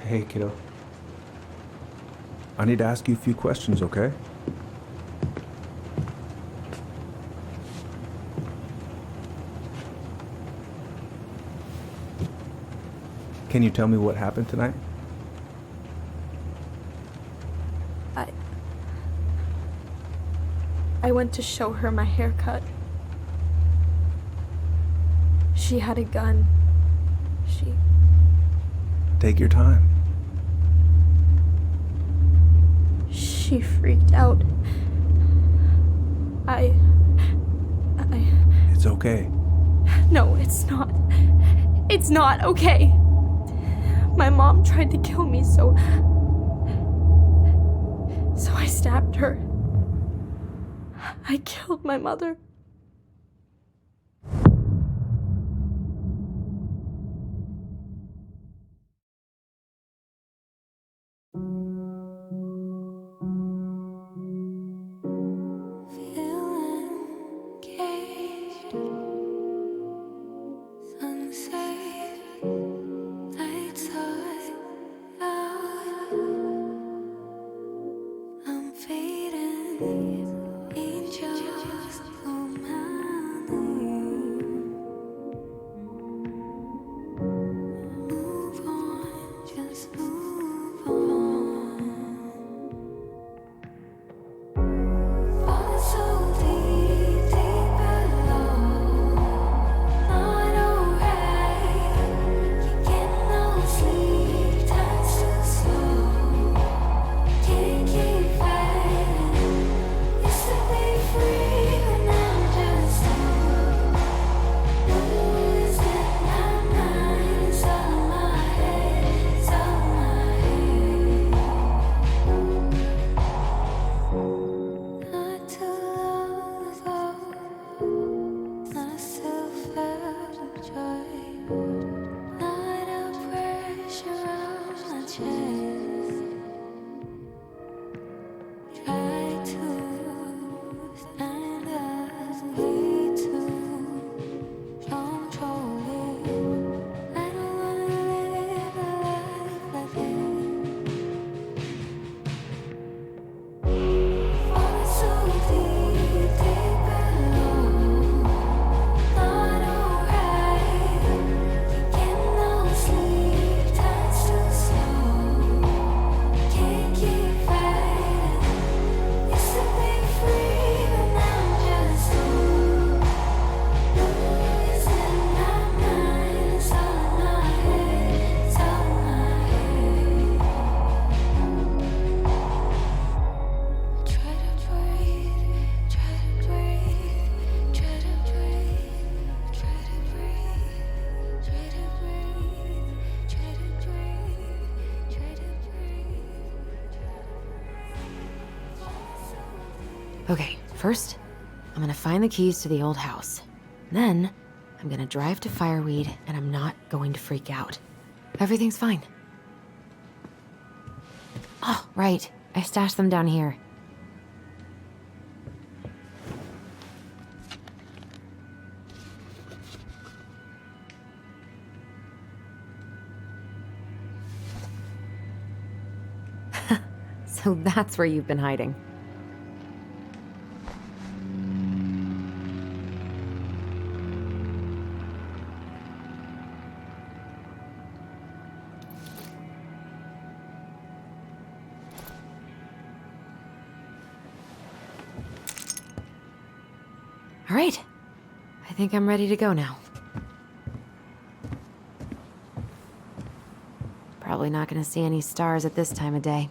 Hey, kiddo. I need to ask you a few questions, okay? Can you tell me what happened tonight? I went to show her my haircut. She had a gun. Take your time. She freaked out. It's okay. No, it's not. It's not okay. My mom tried to kill me, so I stabbed her. I killed my mother. Okay, first, I'm gonna find the keys to the old house. Then, I'm gonna drive to Fireweed, and I'm not going to freak out. Everything's fine. Oh, right. I stashed them down here. So that's where you've been hiding. All right. I think I'm ready to go now. Probably not gonna see any stars at this time of day.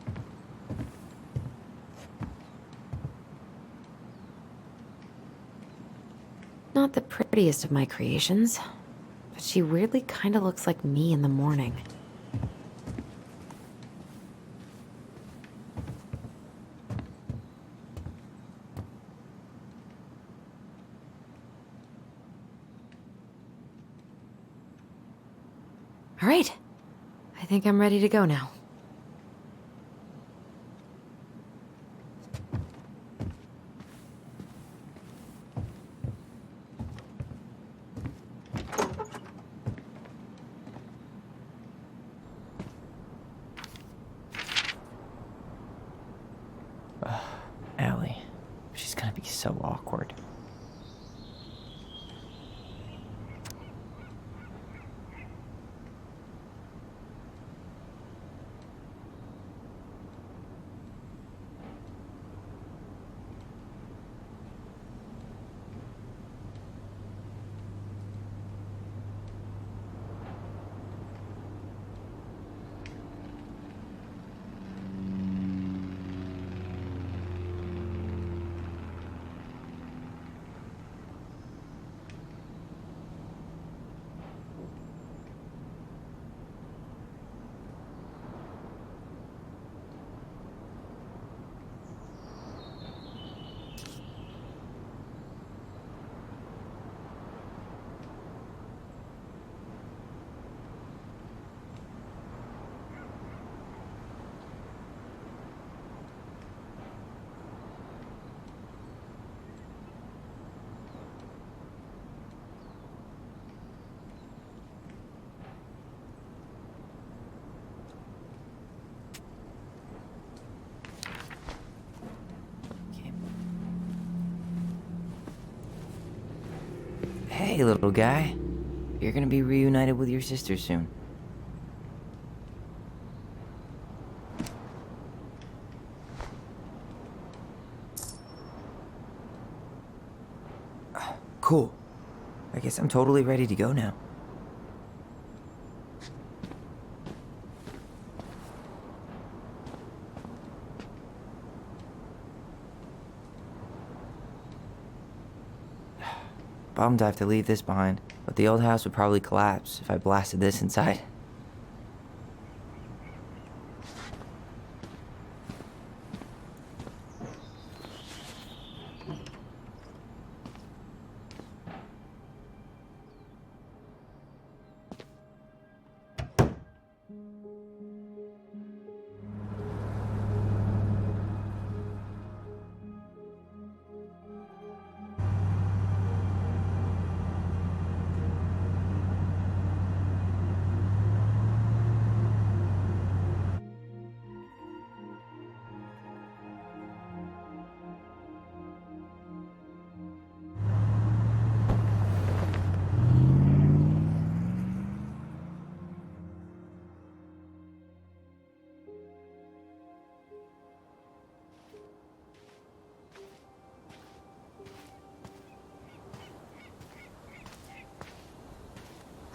Not the prettiest of my creations, but she weirdly kind of looks like me in the morning. All right. I think I'm ready to go now. so awkward. Hey, little guy. You're gonna be reunited with your sister soon. Cool. I guess I'm totally ready to go now. Bummed I have to leave this behind, but the old house would probably collapse if I blasted this inside.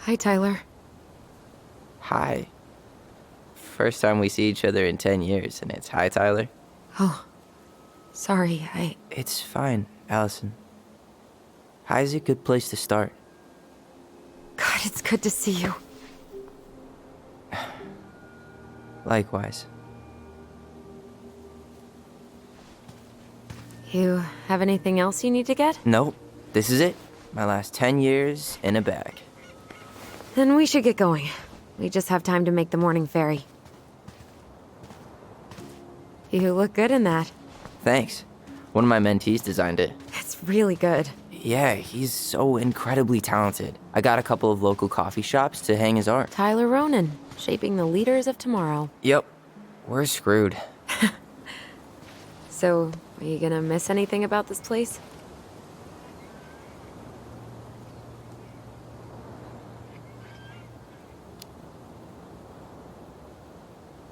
Hi, Tyler. Hi. First time we see each other in 10 years, and it's hi, Tyler. Oh, sorry, It's fine, Alyson. Hi's a good place to start. God, it's good to see you. Likewise. You have anything else you need to get? Nope. This is it. My last 10 years in a bag. Then we should get going. We just have time to make the morning ferry. You look good in that. Thanks. One of my mentees designed it. It's really good. Yeah, he's so incredibly talented. I got a couple of local coffee shops to hang his art. Tyler Ronan, shaping the leaders of tomorrow. Yep. We're screwed. So, are you gonna miss anything about this place?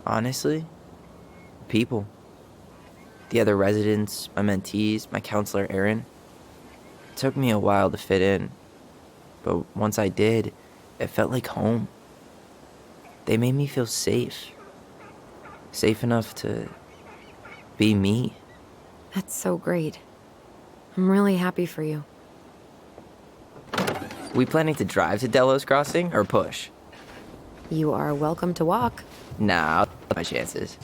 Honestly, people. The other residents, my mentees, my counselor, Aaron. It took me a while to fit in, but once I did, it felt like home. They made me feel safe. Safe enough to be me. That's so great. I'm really happy for you. We planning to drive to Delos Crossing or push? You are welcome to walk. Nah, I'll take my chances.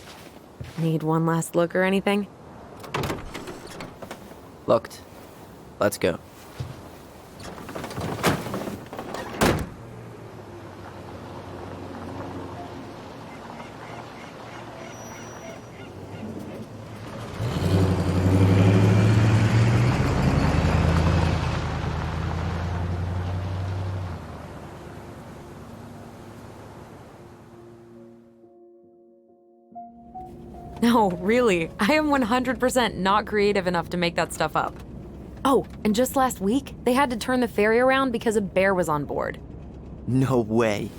Need one last look or anything? Looked. Let's go. No, really. I am 100% not creative enough to make that stuff up. Oh, and just last week, they had to turn the ferry around because a bear was on board. No way.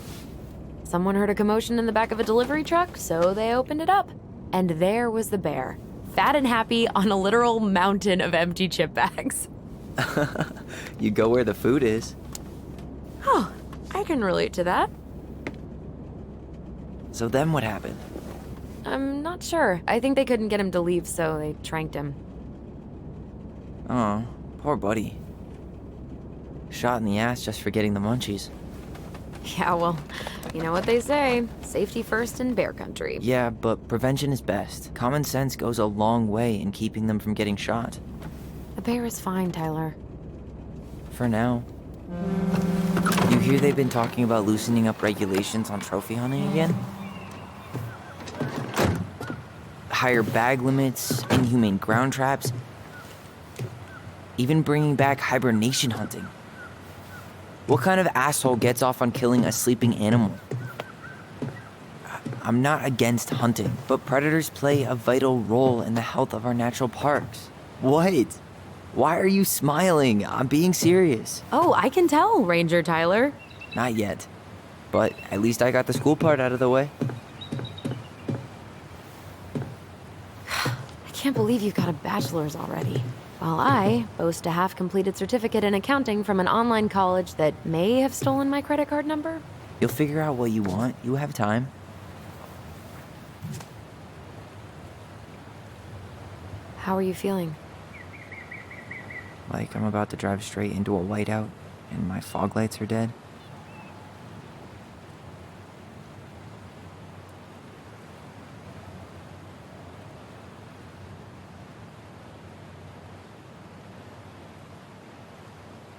Someone heard a commotion in the back of a delivery truck, so they opened it up. And there was the bear, fat and happy on a literal mountain of empty chip bags. You go where the food is. Oh, I can relate to that. So then what happened? I'm not sure. I think they couldn't get him to leave, so they tranked him. Oh, poor buddy. Shot in the ass just for getting the munchies. Yeah, well, you know what they say. Safety first in bear country. Yeah, but prevention is best. Common sense goes a long way in keeping them from getting shot. The bear is fine, Tyler. For now. You hear they've been talking about loosening up regulations on trophy hunting again? Higher bag limits, inhumane ground traps, even bringing back hibernation hunting. What kind of asshole gets off on killing a sleeping animal? I'm not against hunting, but predators play a vital role in the health of our natural parks. What? Why are you smiling? I'm being serious. Oh, I can tell, Ranger Tyler. Not yet, but at least I got the school part out of the way. I can't believe you've got a bachelor's already. While I boast a half-completed certificate in accounting from an online college that may have stolen my credit card number. You'll figure out what you want. You have time. How are you feeling? Like I'm about to drive straight into a whiteout and my fog lights are dead.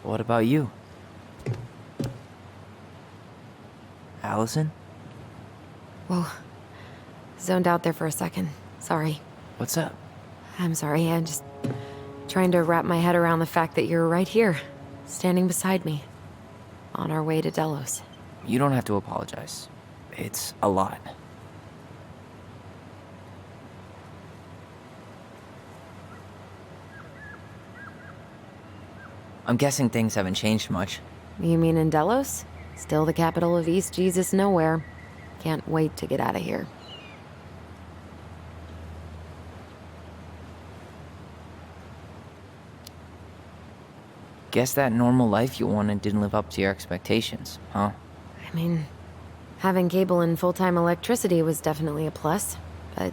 What about you? Alyson? Whoa. Zoned out there for a second. Sorry. What's up? I'm sorry, I'm just trying to wrap my head around the fact that you're right here, standing beside me, on our way to Delos. You don't have to apologize. It's a lot. I'm guessing things haven't changed much. You mean in Delos? Still the capital of East Jesus Nowhere. Can't wait to get out of here. Guess that normal life you wanted didn't live up to your expectations, huh? I mean, having cable and full-time electricity was definitely a plus, but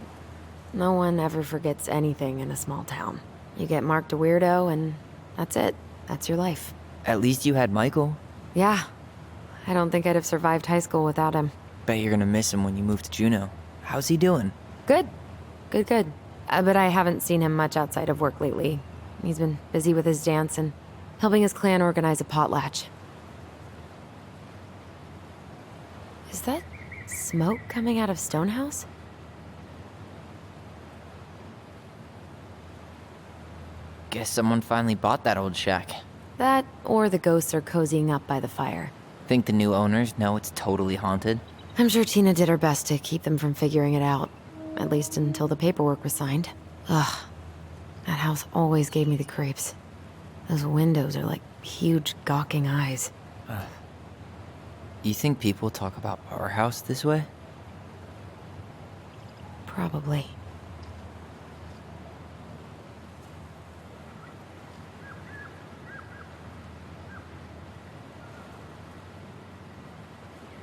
no one ever forgets anything in a small town. You get marked a weirdo and that's it. That's your life. At least you had Michael. Yeah. I don't think I'd have survived high school without him. Bet you're gonna miss him when you move to Juneau. How's he doing? Good. Good. But I haven't seen him much outside of work lately. He's been busy with his dance and helping his clan organize a potlatch. Is that smoke coming out of Stonehouse? Guess someone finally bought that old shack. That, or the ghosts are cozying up by the fire. Think the new owners know it's totally haunted? I'm sure Tina did her best to keep them from figuring it out. At least until the paperwork was signed. Ugh. That house always gave me the creeps. Those windows are like huge gawking eyes. You think people talk about our house this way? Probably.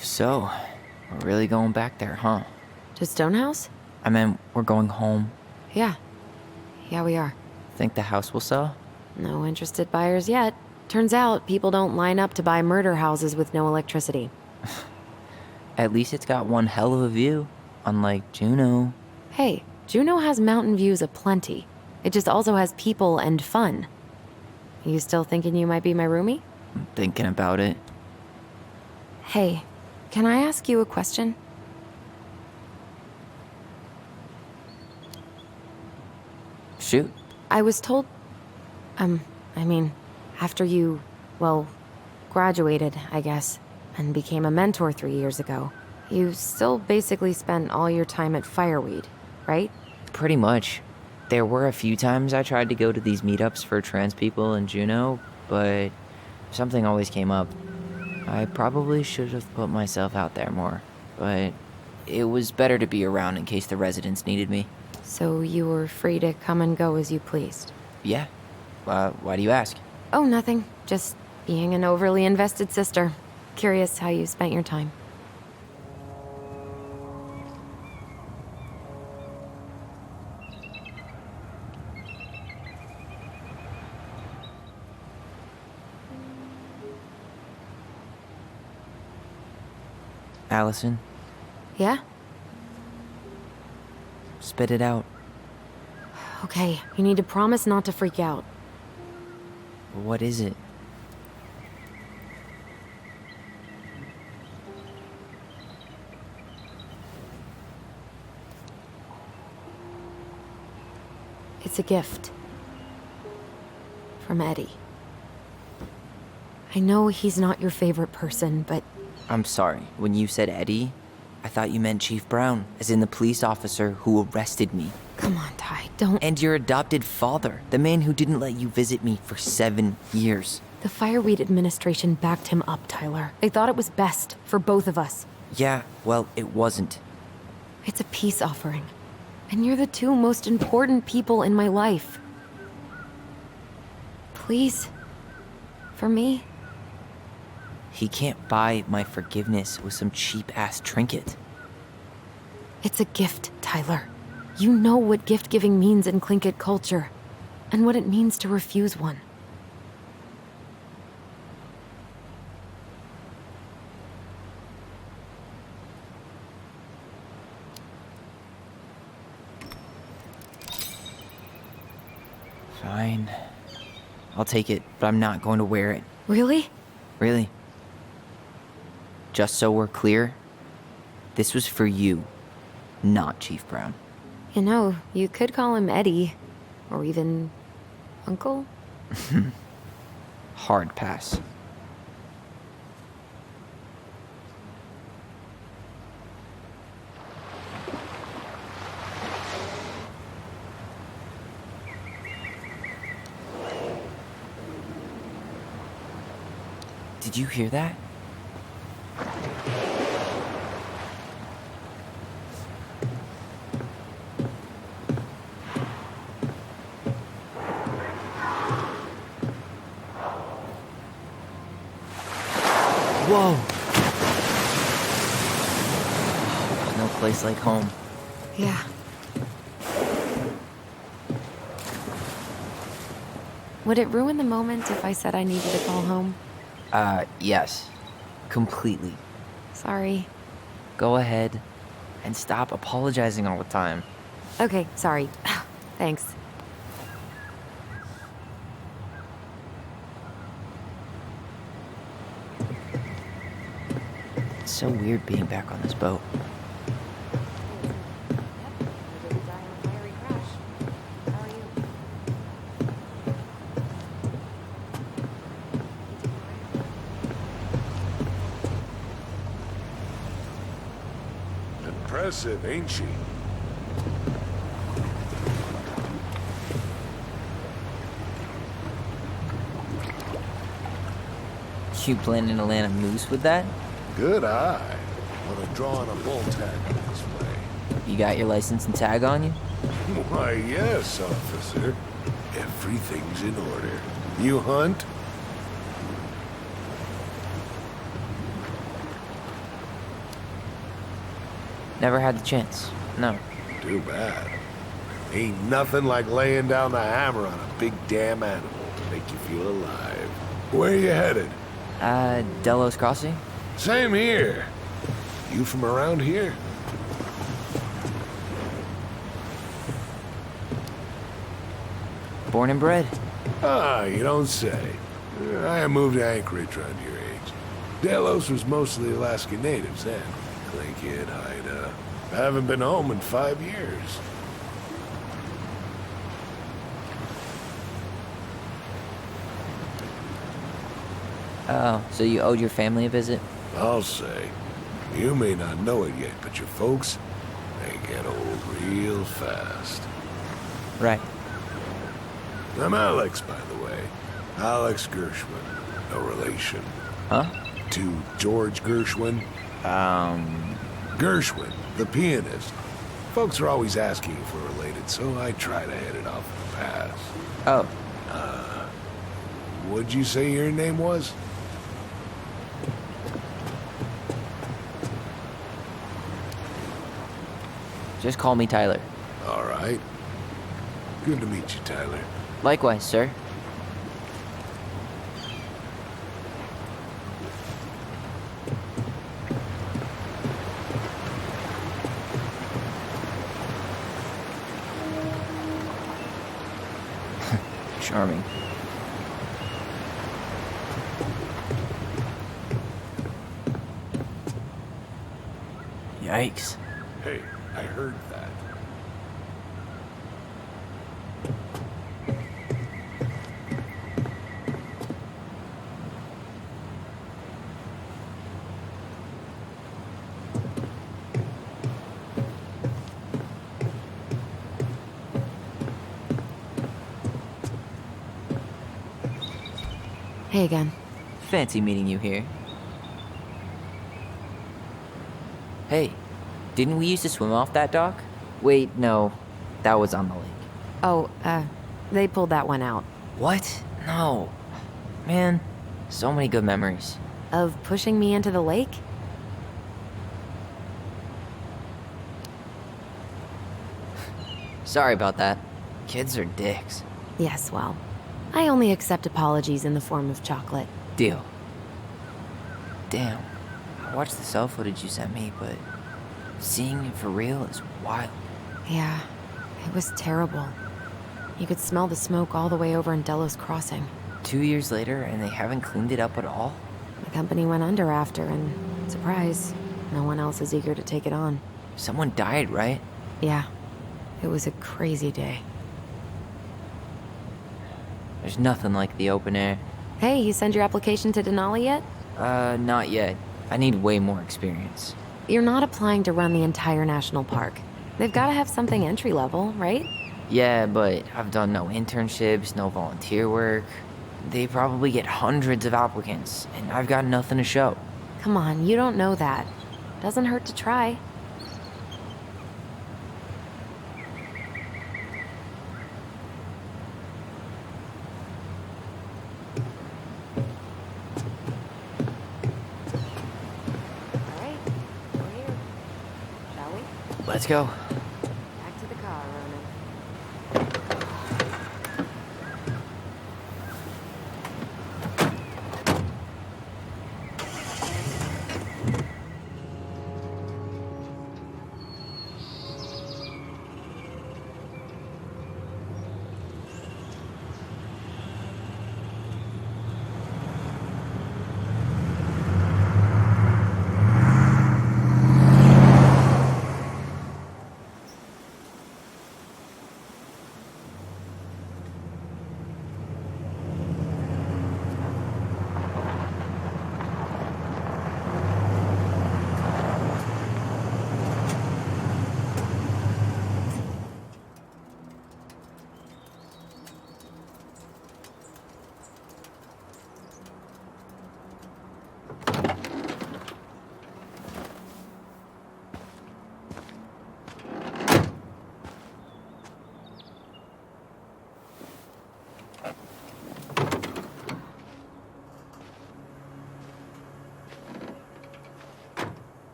So, we're really going back there, huh? To Stonehouse? I mean, we're going home. Yeah, we are. Think the house will sell? No interested buyers yet. Turns out people don't line up to buy murder houses with no electricity. At least it's got one hell of a view, unlike Juneau. Hey, Juneau has mountain views aplenty. It just also has people and fun. You still thinking you might be my roomie? I'm thinking about it. Hey, can I ask you a question? Shoot. I was told... after you, graduated, I guess, and became a mentor 3 years ago, you still basically spent all your time at Fireweed, right? Pretty much. There were a few times I tried to go to these meetups for trans people in Juneau, but something always came up. I probably should have put myself out there more, but it was better to be around in case the residents needed me. So you were free to come and go as you pleased? Yeah. Why do you ask? Oh, nothing. Just being an overly invested sister. Curious how you spent your time. Alyson, Yeah? spit it out. Okay, you need to promise not to freak out. What is it? It's a gift. From Eddie. I know he's not your favorite person, but I'm sorry. When you said Eddie, I thought you meant Chief Brown, as in the police officer who arrested me. come on, Ty, don't. And your adopted father, the man who didn't let you visit me for 7 years. The Fireweed administration backed him up, Tyler. They thought it was best for both of us. Yeah, well, it wasn't. It's a peace offering. And you're the two most important people in my life. Please. For me. He can't buy my forgiveness with some cheap-ass trinket. It's a gift, Tyler. You know what gift-giving means in Tlingit culture. And what it means to refuse one. Fine. I'll take it, but I'm not going to wear it. Really? Really. Just so we're clear, this was for you, not Chief Brown. You know, you could call him Eddie. Or even... Uncle? Hard pass. Did you hear that? Whoa! No place like home. Yeah. Would it ruin the moment if I said I needed to call home? Yes. Completely. Sorry. Go ahead and stop apologizing all the time. Okay, sorry. Thanks. It's so weird being back on this boat. Impressive, ain't she? You planning to land a moose with that? Good eye. Want to draw on a bull tag this way. You got your license and tag on you? Why, yes, officer. Everything's in order. You hunt? Never had the chance. No. Too bad. Ain't nothing like laying down the hammer on a big damn animal to make you feel alive. Where you headed? Delos Crossing? Same here. You from around here? Born and bred. Ah, you don't say. I moved to Anchorage around your age. Delos was mostly Alaskan natives then. Tlingit, Haida. I haven't been home in 5 years. Oh, so you owed your family a visit? I'll say. You may not know it yet, but your folks, they get old real fast. Right. I'm Alex, by the way. Alex Gershwin. No relation. Huh? To George Gershwin. Gershwin, the pianist. Folks are always asking if we're related, so I try to hit it off in the past. Oh. What'd you say your name was? Just call me Tyler. All right. Good to meet you, Tyler. Likewise, sir. Charming. Yikes. Hey, I heard that. Hey again. Fancy meeting you here. Hey, didn't we used to swim off that dock? Wait, no. That was on the lake. Oh, they pulled that one out. What? No. Man, so many good memories. Of pushing me into the lake? Sorry about that. Kids are dicks. Yes, well, I only accept apologies in the form of chocolate. Deal. Damn. I watched the cell footage you sent me, but seeing it for real is wild. Yeah, it was terrible. You could smell the smoke all the way over in Delos Crossing. 2 years later, and they haven't cleaned it up at all? The company went under after, and surprise, no one else is eager to take it on. Someone died, right? Yeah, it was a crazy day. There's nothing like the open air. Hey, you send your application to Denali yet? Not yet. I need way more experience. You're not applying to run the entire national park. They've got to have something entry level, right? Yeah, but I've done no internships, no volunteer work. They probably get hundreds of applicants, and I've got nothing to show. Come on, you don't know that. Doesn't hurt to try. All right, we're here. Shall we? Let's go. Back to the car, Ronan.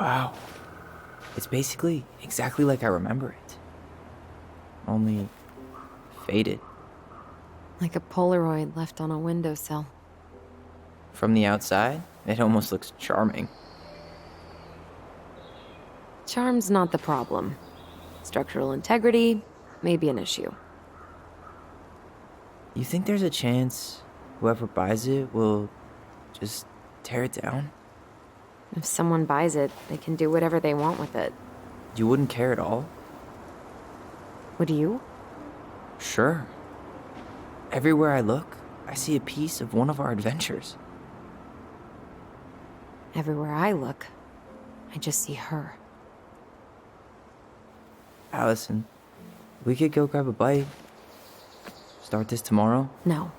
Wow. It's basically exactly like I remember it. Only faded. Like a Polaroid left on a windowsill. From the outside, it almost looks charming. Charm's not the problem. Structural integrity may be an issue. You think there's a chance whoever buys it will just tear it down? If someone buys it, they can do whatever they want with it. You wouldn't care at all? Would you? Sure. Everywhere I look, I see a piece of one of our adventures. Everywhere I look, I just see her. Alyson, we could go grab a bite. Start this tomorrow? No.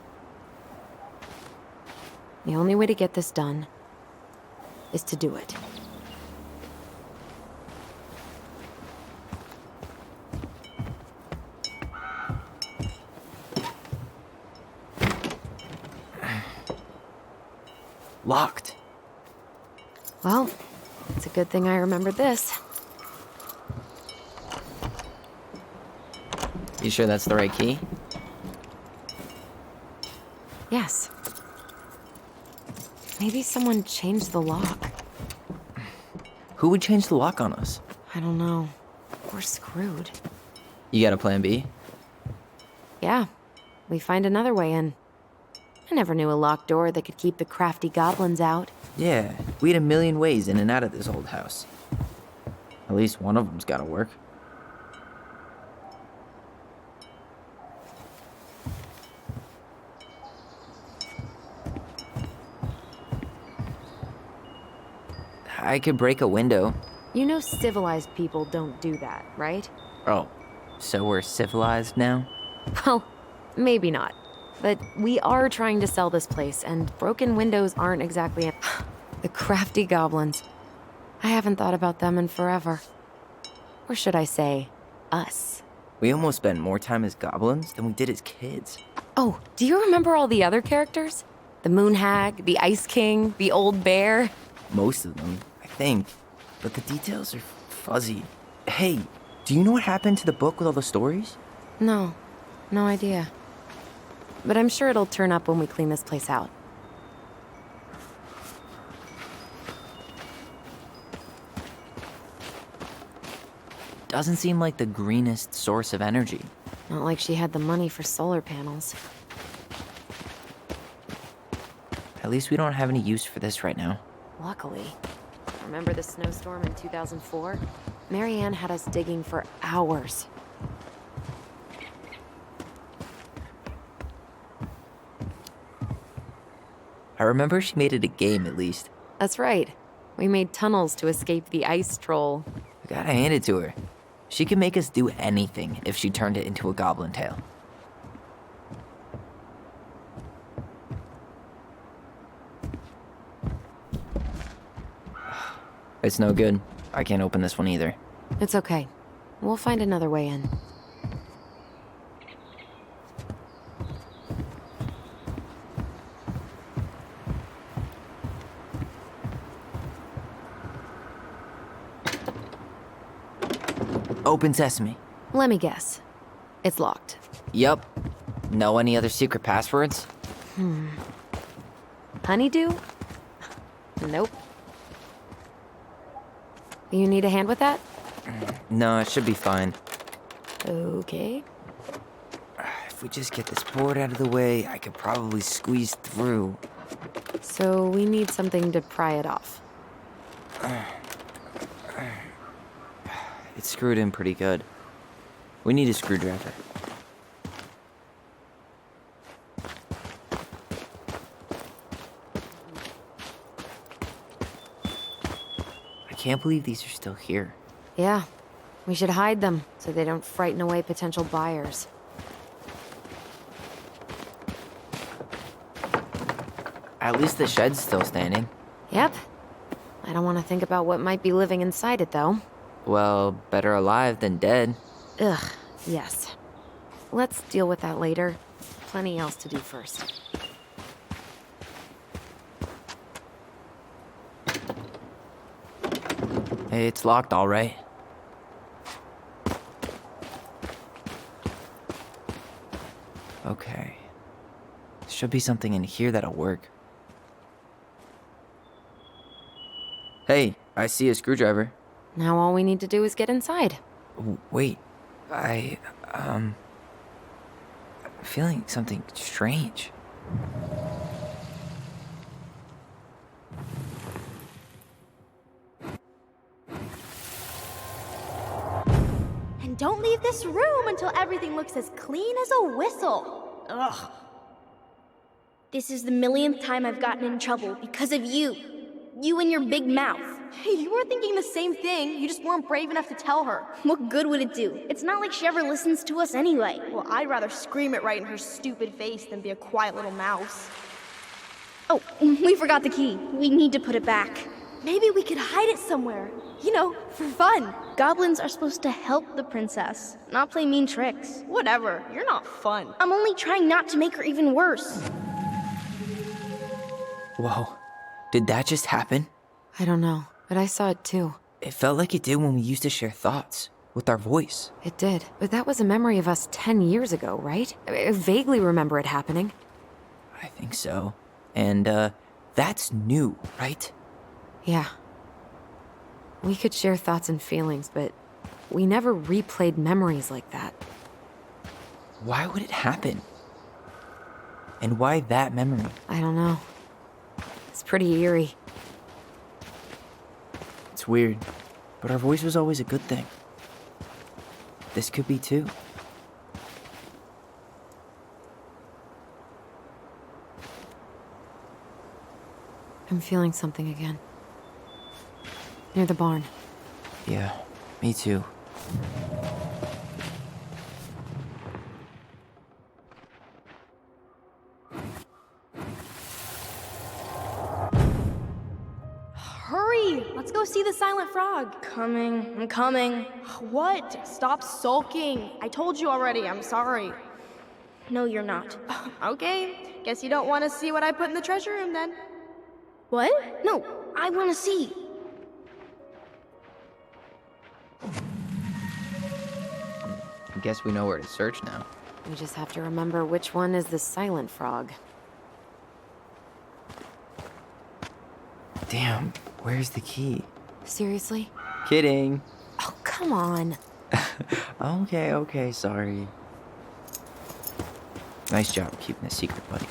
The only way to get this done is to do it. Locked. Well, it's a good thing I remembered this. You sure that's the right key? Yes. Maybe someone changed the lock. Who would change the lock on us? I don't know. We're screwed. You got a plan B? Yeah, we find another way in. I never knew a locked door that could keep the crafty goblins out. Yeah, we had a million ways in and out of this old house. At least one of them's gotta work. I could break a window. You know civilized people don't do that, right? Oh, so we're civilized now? Well, maybe not. But we are trying to sell this place, and broken windows aren't exactly the crafty goblins. I haven't thought about them in forever. Or should I say, us. We almost spent more time as goblins than we did as kids. Oh, do you remember all the other characters? The Moon Hag, the Ice King, the Old Bear? Most of them, I think. But the details are fuzzy. Hey, do you know what happened to the book with all the stories? No idea. But I'm sure it'll turn up when we clean this place out. Doesn't seem like the greenest source of energy. Not like she had the money for solar panels. At least we don't have any use for this right now. Luckily. Remember the snowstorm in 2004? Marianne had us digging for hours. I remember she made it a game at least. That's right. We made tunnels to escape the ice troll. I gotta hand it to her. She could make us do anything if she turned it into a goblin tale. It's no good. I can't open this one either. It's okay. We'll find another way in. Open sesame. Let me guess. It's locked. Yup. Know any other secret passwords? Honeydew? Nope. You need a hand with that? No, it should be fine. Okay. If we just get this board out of the way, I could probably squeeze through. So we need something to pry it off. It's screwed in pretty good. We need a screwdriver. I can't believe these are still here. Yeah. We should hide them so they don't frighten away potential buyers. At least the shed's still standing. Yep. I don't want to think about what might be living inside it, though. Well, better alive than dead. Ugh, yes. Let's deal with that later. Plenty else to do first. It's locked, all right. Okay. Should be something in here that'll work. Hey, I see a screwdriver. Now all we need to do is get inside. Wait, I'm feeling something strange. And don't leave this room until everything looks as clean as a whistle. Ugh. This is the millionth time I've gotten in trouble because of you. You and your big mouth. Hey, you were thinking the same thing. You just weren't brave enough to tell her. What good would it do? It's not like she ever listens to us anyway. Well, I'd rather scream it right in her stupid face than be a quiet little mouse. Oh, we forgot the key. We need to put it back. Maybe we could hide it somewhere. You know, for fun. Goblins are supposed to help the princess, not play mean tricks. Whatever, you're not fun. I'm only trying not to make her even worse. Whoa, did that just happen? I don't know, but I saw it too. It felt like it did when we used to share thoughts with our voice. It did, but that was a memory of us 10 years ago, right? I vaguely remember it happening. I think so. And, that's new, right? Yeah. We could share thoughts and feelings, but we never replayed memories like that. Why would it happen? And why that memory? I don't know. It's pretty eerie. It's weird, but our voice was always a good thing. This could be too. I'm feeling something again. Near the barn. Yeah, me too. Hurry! Let's go see the silent frog. I'm coming. What? Stop sulking. I told you already, I'm sorry. No, you're not. Okay, guess you don't want to see what I put in the treasure room then. What? No, I want to see. I guess we know where to search now. We just have to remember which one is the silent frog. Damn, where's the key? Seriously? Kidding. Oh, come on. Okay, sorry. Nice job keeping it secret, buddy.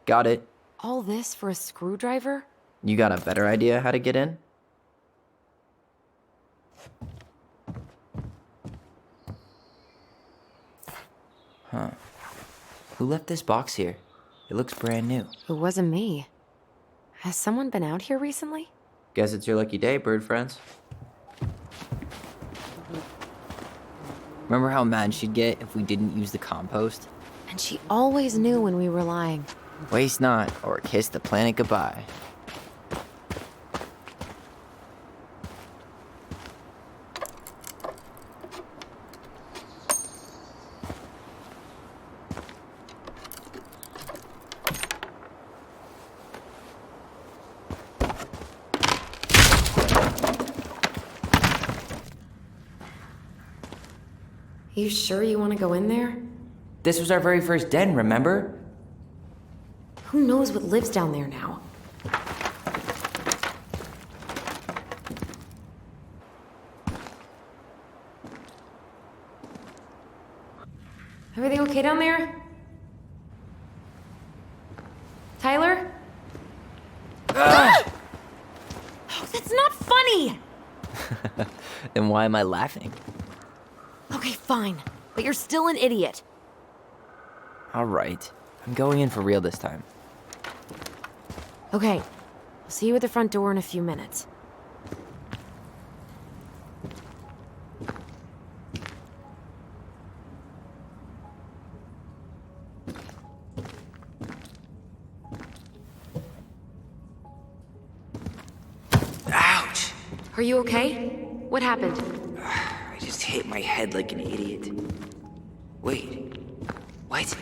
Got it. All this for a screwdriver? You got a better idea how to get in? Huh. Who left this box here? It looks brand new. It wasn't me. Has someone been out here recently? Guess it's your lucky day, bird friends. Remember how mad she'd get if we didn't use the compost? And she always knew when we were lying. Waste not, or kiss the planet goodbye. You sure you want to go in there? This was our very first den, remember? Who knows what lives down there now? Everything okay down there? Tyler? Ah! Oh, that's not funny! Then why am I laughing? Okay, fine. But you're still an idiot. All right. I'm going in for real this time. Okay. I'll see you at the front door in a few minutes. Ouch! Are you okay? What happened? hit my head like an idiot. Wait, what?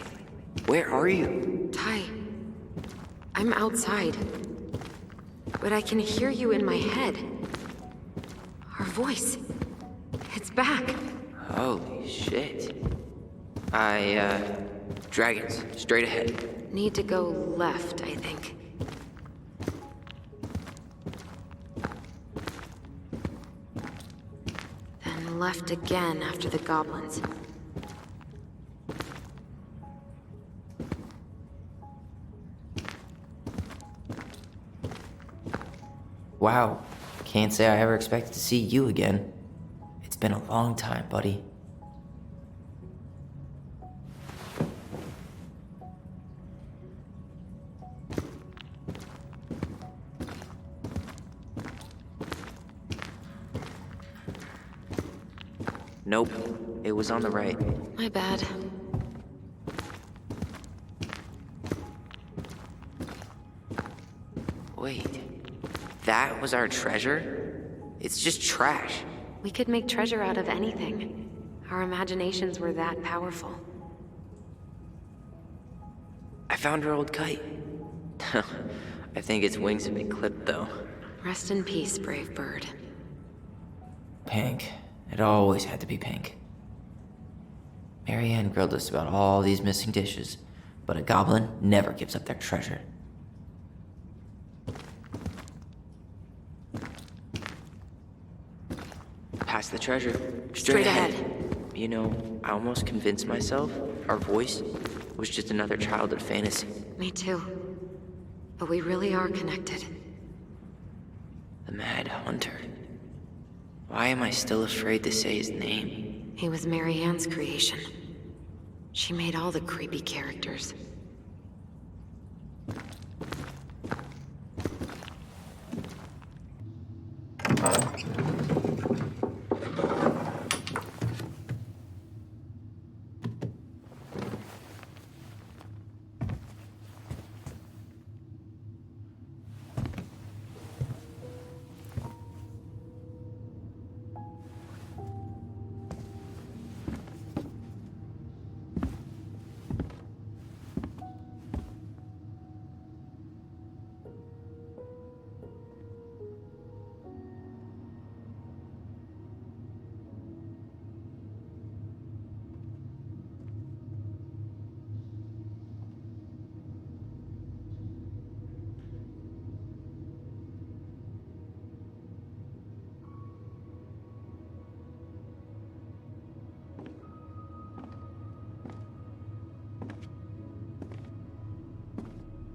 Where are you? Ty, I'm outside. But I can hear you in my head. Our voice. It's back. Holy shit. Dragons, straight ahead. Need to go left, I think. Then left again after the goblins. Wow, can't say I ever expected to see you again. It's been a long time, buddy. Nope, it was on the right. My bad. Wait, that was our treasure? It's just trash. We could make treasure out of anything. Our imaginations were that powerful. I found our old kite. I think its wings have been clipped, though. Rest in peace, brave bird. Pink. It always had to be pink. Marianne grilled us about all these missing dishes, but a goblin never gives up their treasure. Past the treasure. Straight ahead. You know, I almost convinced myself our voice was just another childhood fantasy. Me too. But we really are connected. The Mad Hunter. Why am I still afraid to say his name? He was Mary Ann's creation. She made all the creepy characters.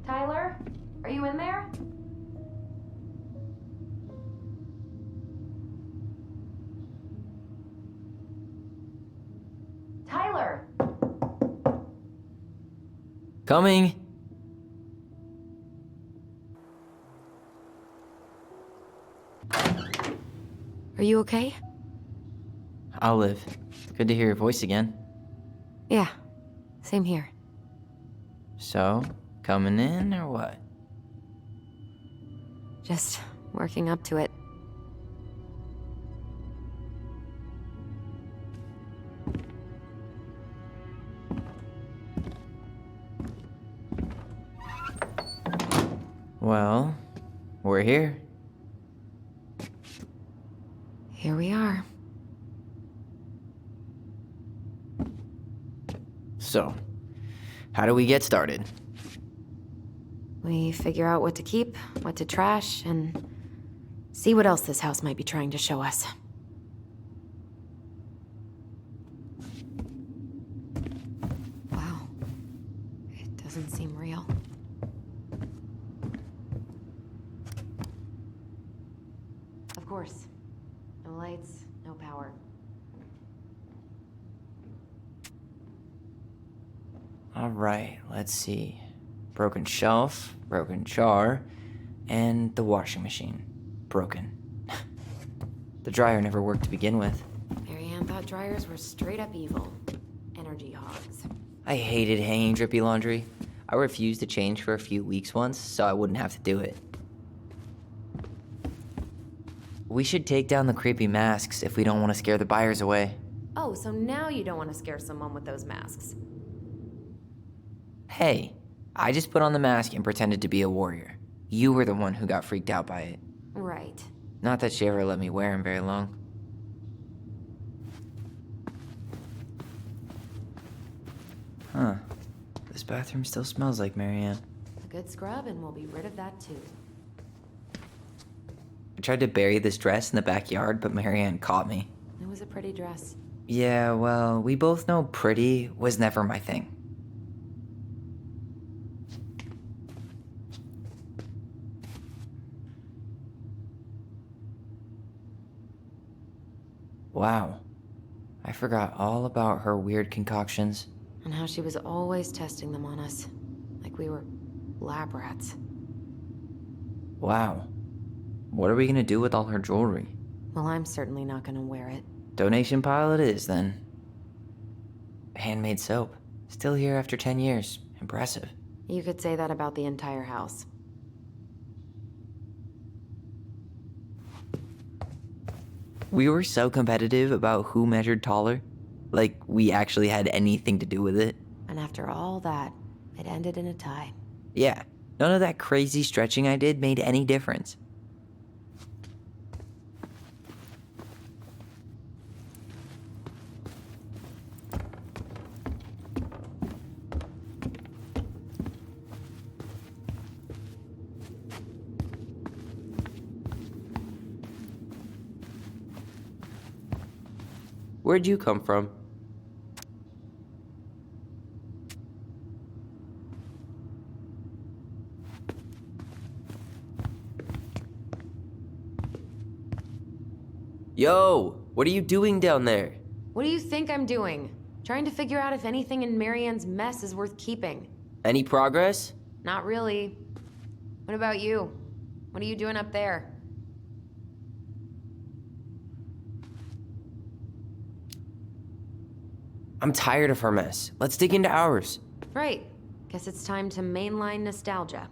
Tyler? Are you in there? Tyler! Coming! Are you okay? I'll live. Good to hear your voice again. Yeah, same here. So, coming in or what? Just working up to it. Well, we're here. Here we are. So, how do we get started? We figure out what to keep, what to trash, and see what else this house might be trying to show us. Wow. It doesn't seem real. Of course. No lights, no power. All right, let's see. Broken shelf, broken jar, and the washing machine. Broken. The dryer never worked to begin with. Mary Ann thought dryers were straight up evil. Energy hogs. I hated hanging drippy laundry. I refused to change for a few weeks once, so I wouldn't have to do it. We should take down the creepy masks if we don't want to scare the buyers away. Oh, so now you don't want to scare someone with those masks. Hey, I just put on the mask and pretended to be a warrior. You were the one who got freaked out by it. Right. Not that she ever let me wear him very long. Huh. This bathroom still smells like Marianne. A good scrub and we'll be rid of that too. I tried to bury this dress in the backyard, but Marianne caught me. It was a pretty dress. Yeah, well, we both know pretty was never my thing. Wow. I forgot all about her weird concoctions. And how she was always testing them on us. Like we were lab rats. Wow. What are we gonna do with all her jewelry? Well, I'm certainly not gonna wear it. Donation pile it is, then. Handmade soap. Still here after 10 years. Impressive. You could say that about the entire house. We were so competitive about who measured taller. Like we actually had anything to do with it. And after all that, it ended in a tie. Yeah, none of that crazy stretching I did made any difference. Where'd you come from? Yo, what are you doing down there? What do you think I'm doing? Trying to figure out if anything in Marianne's mess is worth keeping. Any progress? Not really. What about you? What are you doing up there? I'm tired of her mess. Let's dig into ours. Right. Guess it's time to mainline nostalgia.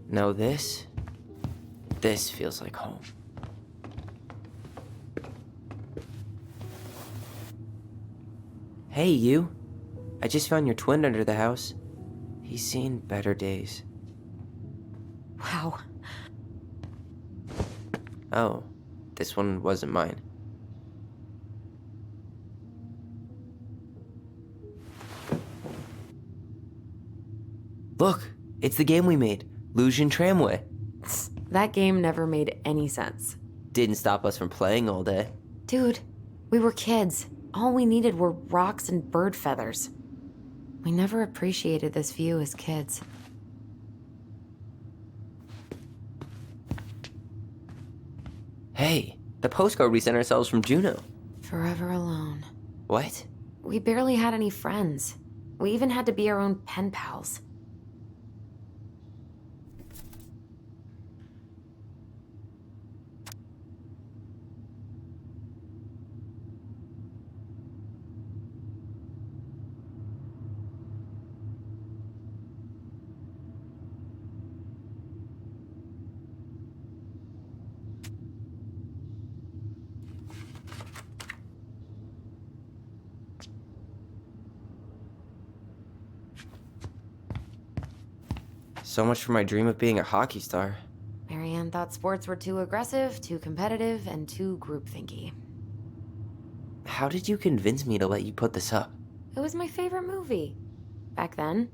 No, this feels like home. Hey, you. I just found your twin under the house. He's seen better days. Wow. Oh, this one wasn't mine. Look, it's the game we made, Lucian Tramway. That game never made any sense. Didn't stop us from playing all day. Dude, we were kids. All we needed were rocks and bird feathers. We never appreciated this view as kids. Hey, the postcard we sent ourselves from Juneau. Forever alone. What? We barely had any friends. We even had to be our own pen pals. So much for my dream of being a hockey star. Marianne thought sports were too aggressive, too competitive, and too groupthinky. How did you convince me to let you put this up? It was my favorite movie. Back then.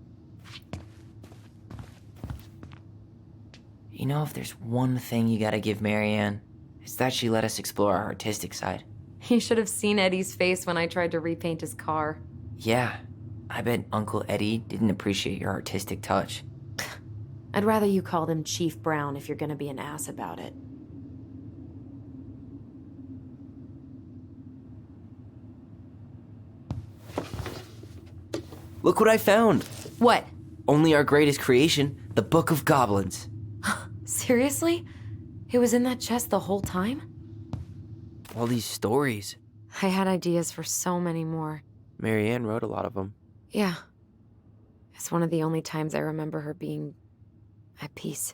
You know, if there's one thing you gotta give Marianne, it's that she let us explore our artistic side. You should have seen Eddie's face when I tried to repaint his car. Yeah, I bet Uncle Eddie didn't appreciate your artistic touch. I'd rather you called him Chief Brown if you're gonna be an ass about it. Look what I found! What? Only our greatest creation, the Book of Goblins. Seriously? It was in that chest the whole time? All these stories. I had ideas for so many more. Marianne wrote a lot of them. Yeah. It's one of the only times I remember her being at peace.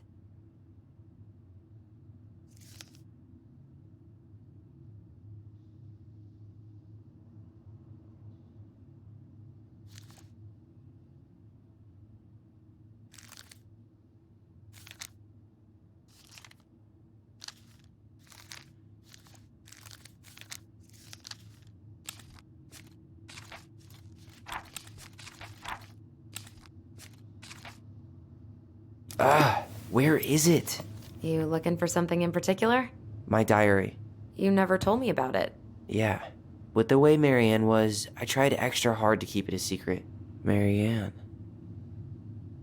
Where is it? You looking for something in particular? My diary. You never told me about it. Yeah. With the way Marianne was, I tried extra hard to keep it a secret. Marianne.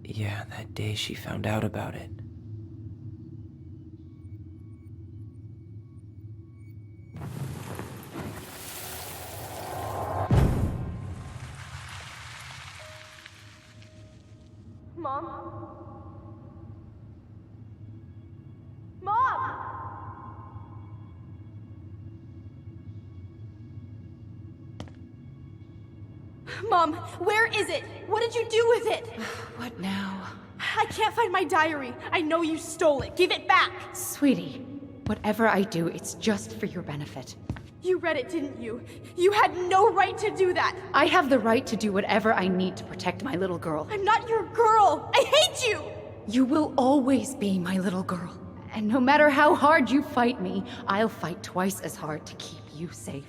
Yeah, that day she found out about it. Mom? Mom! Mom, where is it? What did you do with it? What now? I can't find my diary. I know you stole it. Give it back. Sweetie, whatever I do, it's just for your benefit. You read it, didn't you? You had no right to do that. I have the right to do whatever I need to protect my little girl. I'm not your girl. I hate you. You will always be my little girl. And no matter how hard you fight me, I'll fight twice as hard to keep you safe.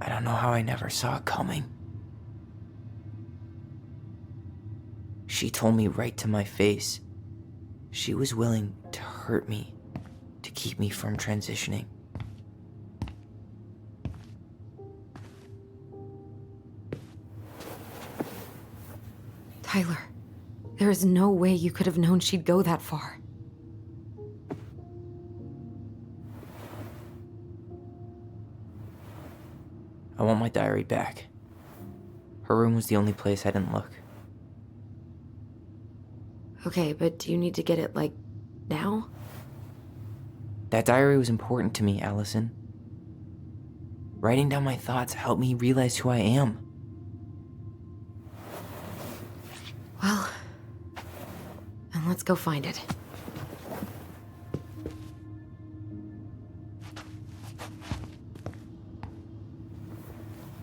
I don't know how I never saw it coming. She told me right to my face. She was willing to hurt me, to keep me from transitioning. Tyler, there is no way you could have known she'd go that far. I want my diary back. Her room was the only place I didn't look. Okay, but do you need to get it, like, now? That diary was important to me, Alyson. Writing down my thoughts helped me realize who I am. Well, then let's go find it.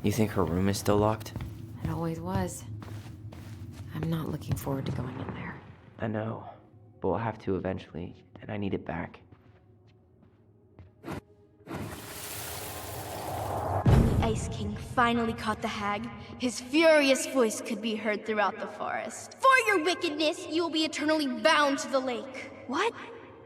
You think her room is still locked? It always was. I'm not looking forward to going in there. I know, but we'll have to eventually, and I need it back. When the Ice King finally caught the hag, his furious voice could be heard throughout the forest. For your wickedness, you will be eternally bound to the lake. What?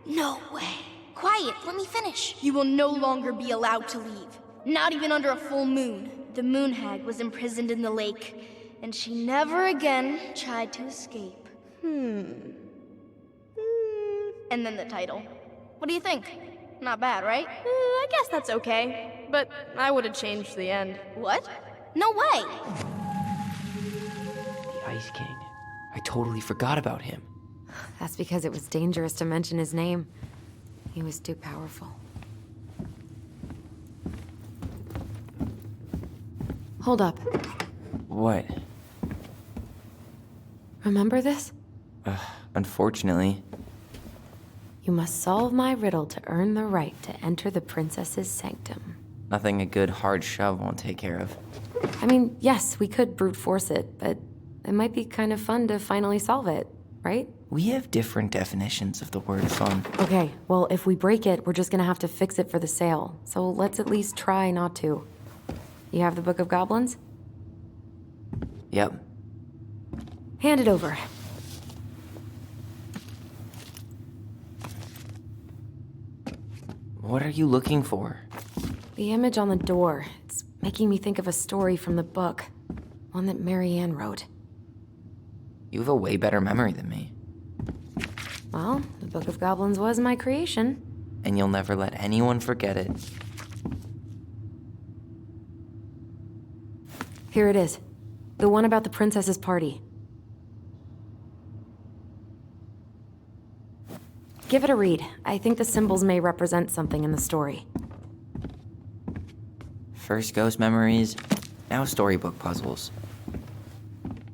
No way. Quiet, let me finish. You will no longer be allowed to leave. Not even under a full moon. The moon hag was imprisoned in the lake, and she never again tried to escape. And then the title. What do you think? Not bad, right? I guess that's okay. But I would have changed the end. What? No way! The Ice King. I totally forgot about him. That's because it was dangerous to mention his name. He was too powerful. Hold up. What? Remember this? Unfortunately. You must solve my riddle to earn the right to enter the princess's sanctum. Nothing a good hard shove won't take care of. I mean, yes, we could brute force it, but it might be kind of fun to finally solve it, right? We have different definitions of the word fun. Okay, well, if we break it, we're just gonna have to fix it for the sale. So let's at least try not to. You have the Book of Goblins? Yep. Hand it over. What are you looking for? The image on the door. It's making me think of a story from the book. One that Marianne wrote. You have a way better memory than me. Well, the Book of Goblins was my creation. And you'll never let anyone forget it. Here it is. The one about the princess's party. Give it a read. I think the symbols may represent something in the story. First ghost memories, now storybook puzzles.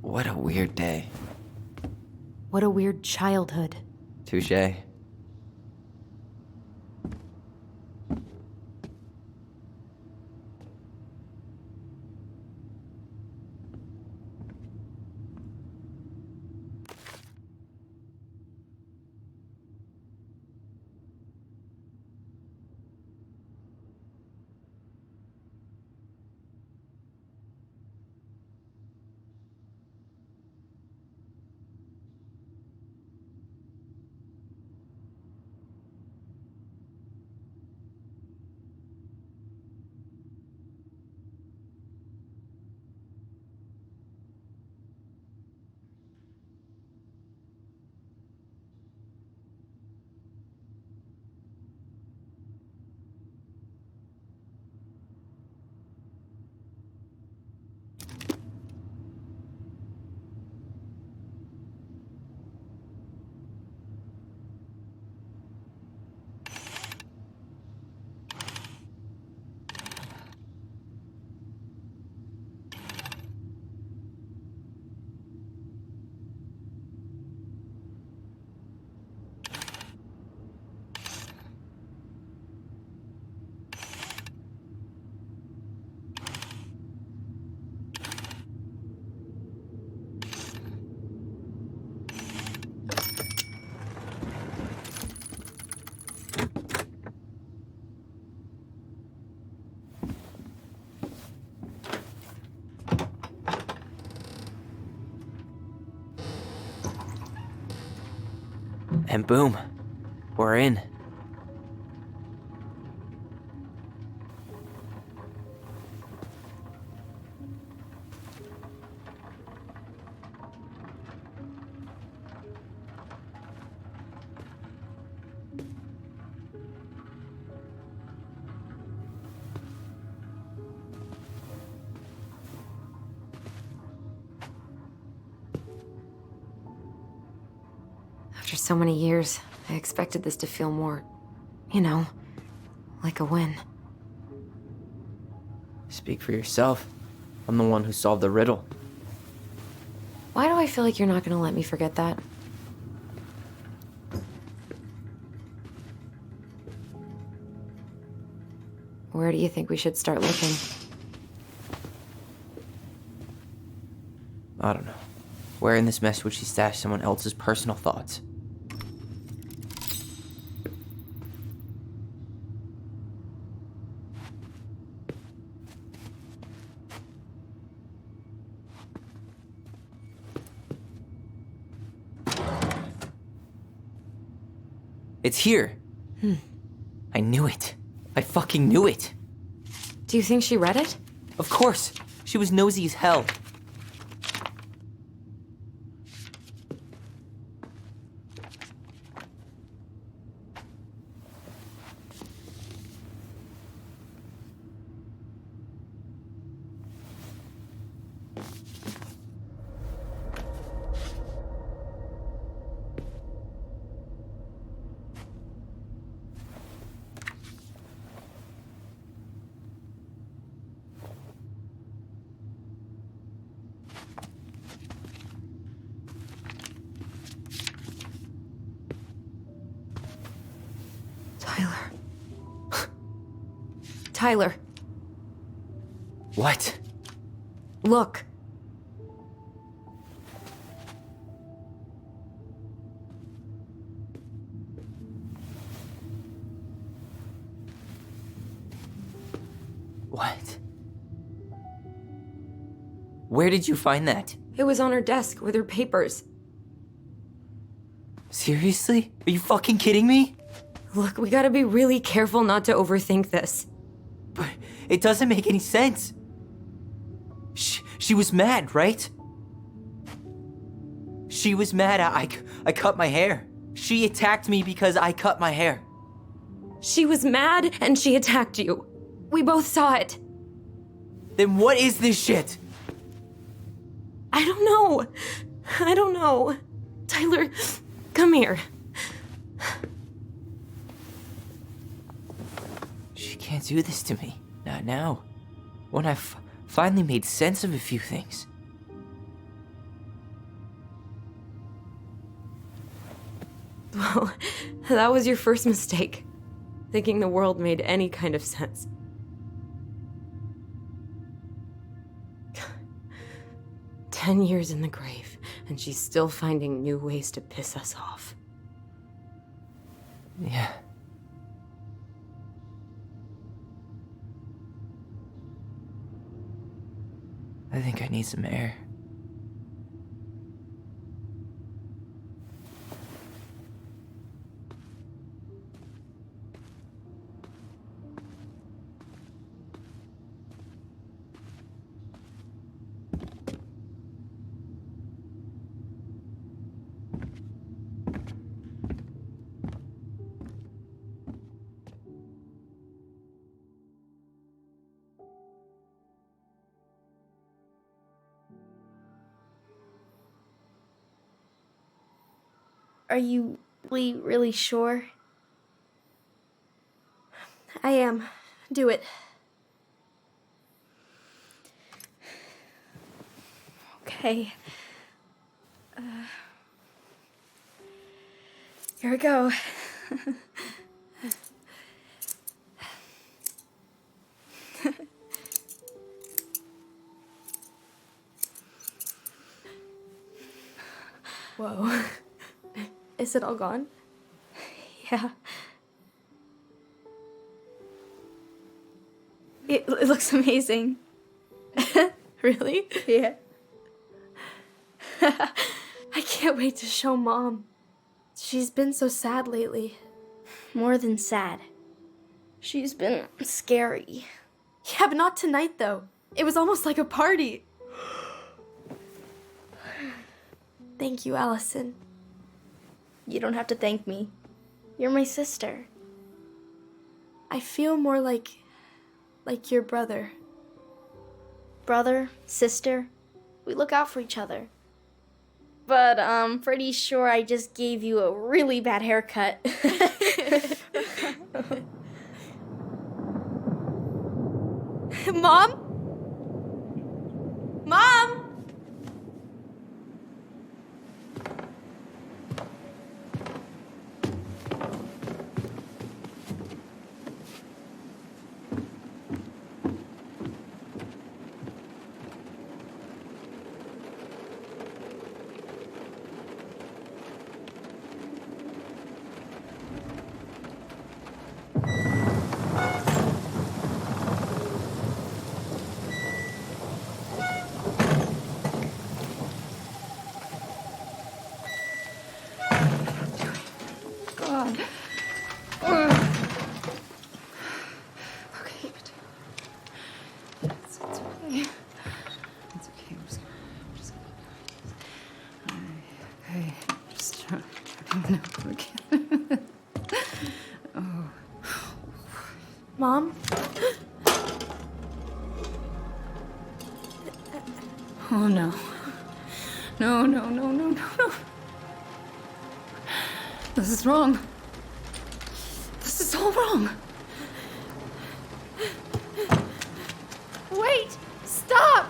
What a weird day. What a weird childhood. Touché. And boom, we're in. After so many years, I expected this to feel more, you know, like a win. Speak for yourself. I'm the one who solved the riddle. Why do I feel like you're not gonna let me forget that? Where do you think we should start looking? I don't know. Where in this mess would she stash someone else's personal thoughts? It's here. I knew it. I fucking knew it. Do you think she read it? Of course. She was nosy as hell. Tyler, What? look. What? Where did you find that? It was on her desk with her papers. Seriously? Are you fucking kidding me? Look, we gotta be really careful not to overthink this. But it doesn't make any sense. She was mad, right? She was mad I cut my hair. She attacked me because I cut my hair. She was mad and she attacked you. We both saw it. Then what is this shit? I don't know. I don't know. Tyler, come here. She can't do this to me. Not now. When I've finally made sense of a few things. Well, that was your first mistake. Thinking the world made any kind of sense. "10 years in the grave, and she's still finding new ways to piss us off." Yeah. I think I need some air. Are you really, really sure? I am. Do it. Okay. Here we go. Whoa. Is it all gone? Yeah. It looks amazing. Really? Yeah. I can't wait to show Mom. She's been so sad lately. More than sad. She's been scary. Yeah, but not tonight, though. It was almost like a party. Thank you, Alyson. You don't have to thank me. You're my sister. I feel more like your brother. Brother, sister, we look out for each other. But I'm pretty sure I just gave you a really bad haircut. Mom? Mom? God. Okay, but it's okay. It's okay. I'm just okay. Just trying to again. Oh. Mom? Oh no. No, no, no, no, no, no. This is wrong. This is all wrong. Wait! Stop!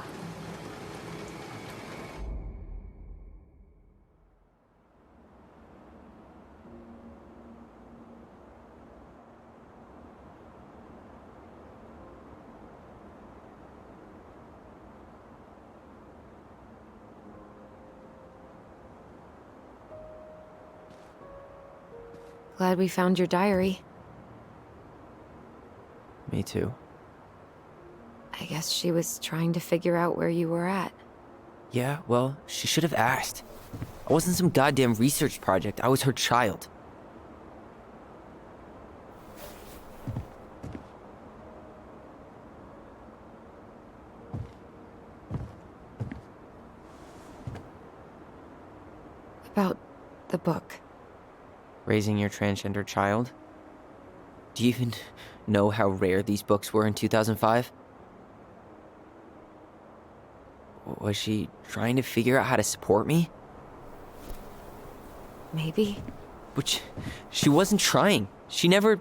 Glad we found your diary. Me too. I guess she was trying to figure out where you were at. Yeah, well, she should have asked. I wasn't some goddamn research project. I was her child. About the book. Raising your transgender child? Do you even know how rare these books were in 2005? Was she trying to figure out how to support me? Maybe. Which, she wasn't trying. She never...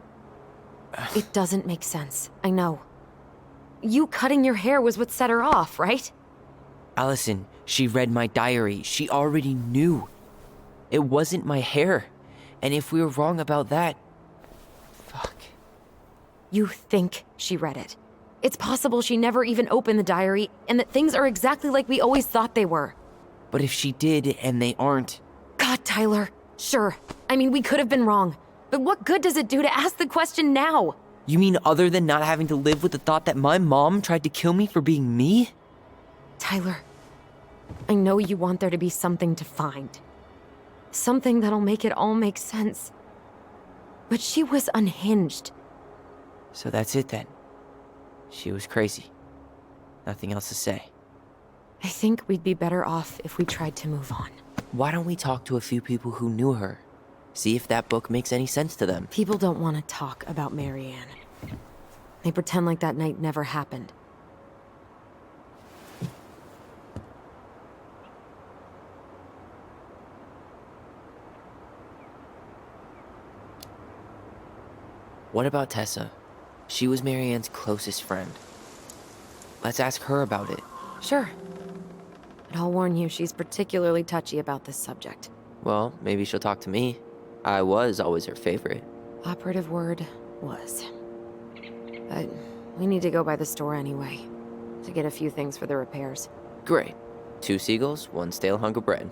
It doesn't make sense. I know. You cutting your hair was what set her off, right? Alyson, she read my diary. She already knew. It wasn't my hair. And if we were wrong about that... Fuck. You think she read it. It's possible she never even opened the diary, and that things are exactly like we always thought they were. But if she did, and they aren't... God, Tyler. Sure. I mean, we could have been wrong. But what good does it do to ask the question now? You mean other than not having to live with the thought that my mom tried to kill me for being me? Tyler, I know you want there to be something to find. Something that'll make it all make sense. But she was unhinged. So that's it then. She was crazy. Nothing else to say. I think we'd be better off if we tried to move on. Why don't we talk to a few people who knew her? See if that book makes any sense to them. People don't want to talk about Marianne. They pretend like that night never happened. What about Tessa? She was Marianne's closest friend. Let's ask her about it. Sure. But I'll warn you, she's particularly touchy about this subject. Well, maybe she'll talk to me. I was always her favorite. Operative word was. But we need to go by the store anyway, to get a few things for the repairs. Great. 2 seagulls, 1 stale hunk of bread.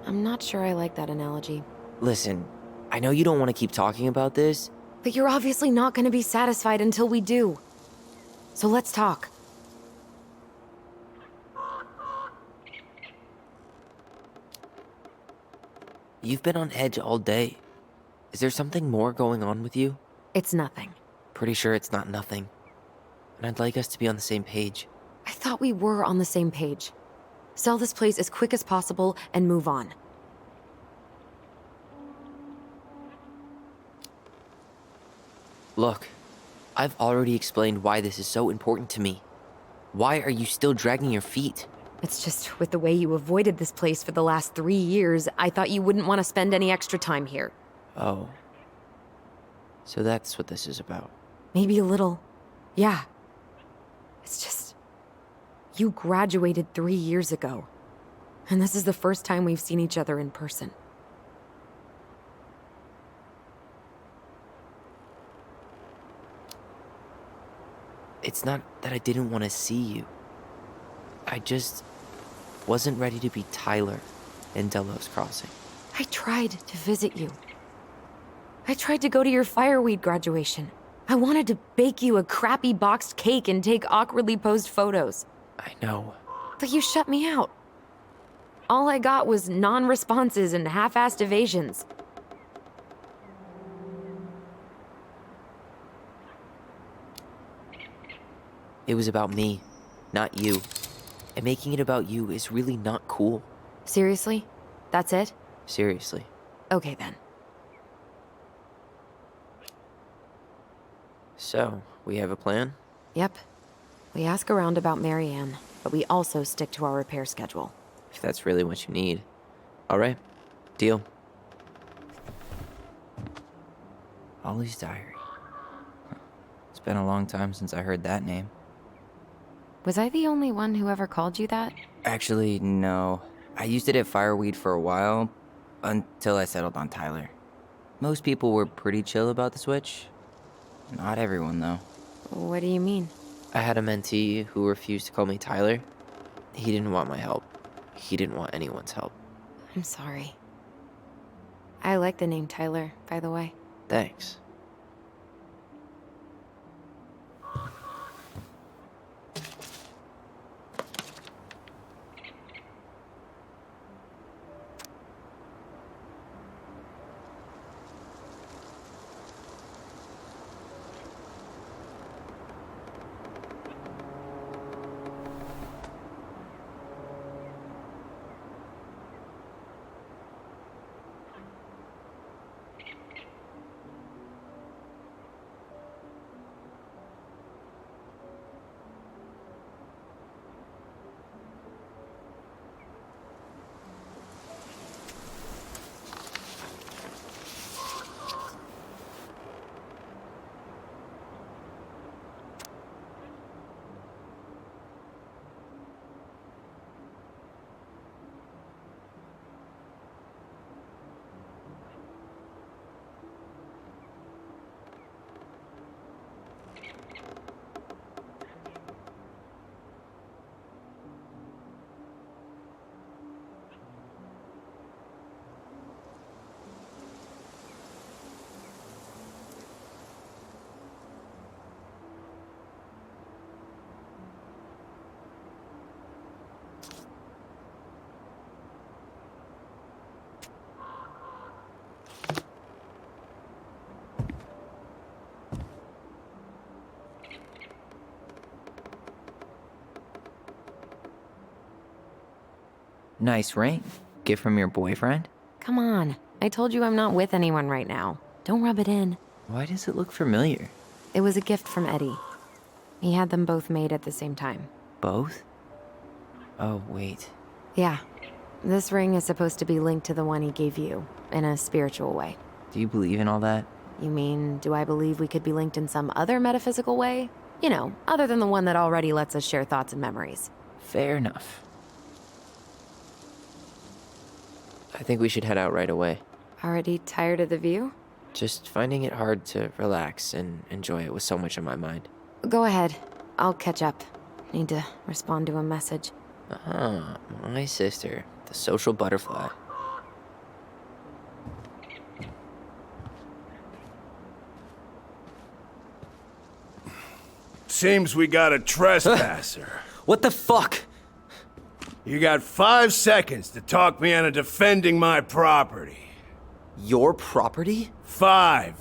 I'm not sure I like that analogy. Listen, I know you don't want to keep talking about this. But you're obviously not going to be satisfied until we do. So let's talk. You've been on edge all day. Is there something more going on with you? It's nothing. Pretty sure it's not nothing. And I'd like us to be on the same page. I thought we were on the same page. Sell this place as quick as possible and move on. Look, I've already explained why this is so important to me. Why are you still dragging your feet? It's just with the way you avoided this place for the last 3 years, I thought you wouldn't want to spend any extra time here. Oh. So that's what this is about. Maybe a little. Yeah. It's just... You graduated 3 years ago. And this is the first time we've seen each other in person. It's not that I didn't want to see you. I just wasn't ready to be Tyler in Delos Crossing. I tried to visit you. I tried to go to your fireweed graduation. I wanted to bake you a crappy boxed cake and take awkwardly posed photos. I know. But you shut me out. All I got was non-responses and half-assed evasions. It was about me, not you. And making it about you is really not cool. Seriously? That's it? Seriously. Okay then. So, we have a plan? Yep. We ask around about Marianne, but we also stick to our repair schedule. If that's really what you need. Alright, deal. Ollie's diary. It's been a long time since I heard that name. Was I the only one who ever called you that? Actually, no. I used it at Fireweed for a while, until I settled on Tyler. Most people were pretty chill about the switch. Not everyone, though. What do you mean? I had a mentee who refused to call me Tyler. He didn't want my help. He didn't want anyone's help. I'm sorry. I like the name Tyler, by the way. Thanks. Nice ring. Gift from your boyfriend? Come on. I told you I'm not with anyone right now. Don't rub it in. Why does it look familiar? It was a gift from Eddie. He had them both made at the same time. Both? Oh, wait. Yeah. This ring is supposed to be linked to the one he gave you, in a spiritual way. Do you believe in all that? You mean, do I believe we could be linked in some other metaphysical way? You know, other than the one that already lets us share thoughts and memories. Fair enough. I think we should head out right away. Already tired of the view? Just finding it hard to relax and enjoy it with so much on my mind. Go ahead. I'll catch up. Need to respond to a message. Ah, my sister, the social butterfly. Seems we got a trespasser. What the fuck? You got 5 seconds to talk me into defending my property. Your property? 5,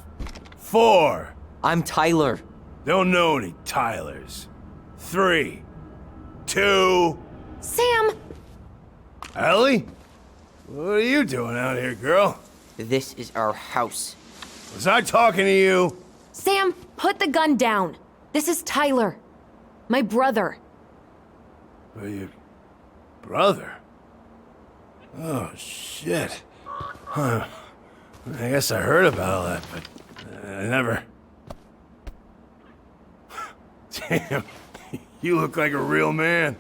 4. I'm Tyler. Don't know any Tylers. 3, 2. Sam! Ellie? What are you doing out here, girl? This is our house. Was I talking to you? Sam, put the gun down. This is Tyler. My brother. Are you... brother? Oh, shit. Huh. I guess I heard about all that, but I never... Damn, you look like a real man.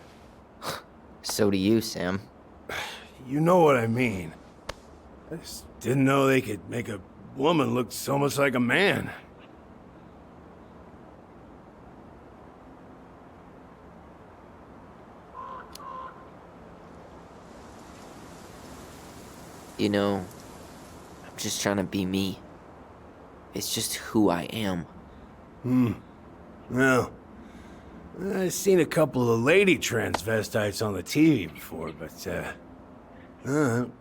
So do you, Sam. You know what I mean. I just didn't know they could make a woman look so much like a man. You know, I'm just trying to be me. It's just who I am. Well, I've seen a couple of lady transvestites on the TV before, but, I've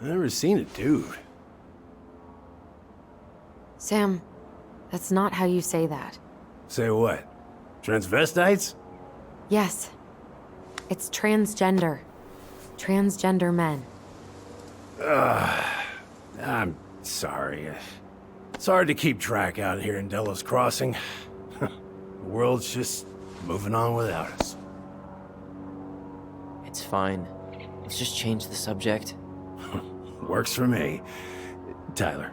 never seen a dude. Sam, that's not how you say that. Say what? Transvestites? Yes. It's transgender. Transgender men. I'm sorry. It's hard to keep track out here in Delos Crossing. The world's just moving on without us. It's fine. Let's just change the subject. Works for me. Tyler.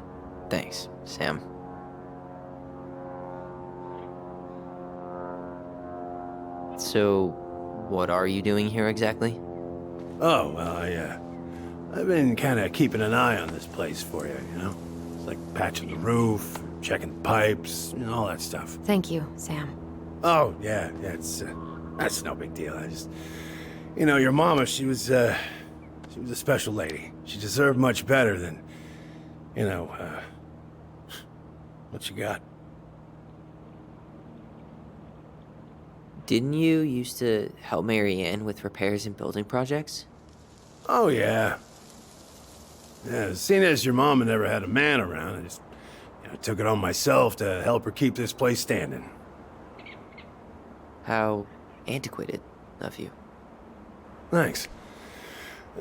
Thanks, Sam. So, what are you doing here exactly? Oh, well, I've been kind of keeping an eye on this place for you, you know? It's like patching the roof, checking pipes, you know, all that stuff. Thank you, Sam. Oh, yeah, that's no big deal. I just, you know, your mama, she was a special lady. She deserved much better than, you know, what you got. Didn't you used to help Mary Ann with repairs and building projects? Oh, yeah. Yeah, seeing as your mama never had a man around, I just, took it on myself to help her keep this place standing. How antiquated of you. Thanks.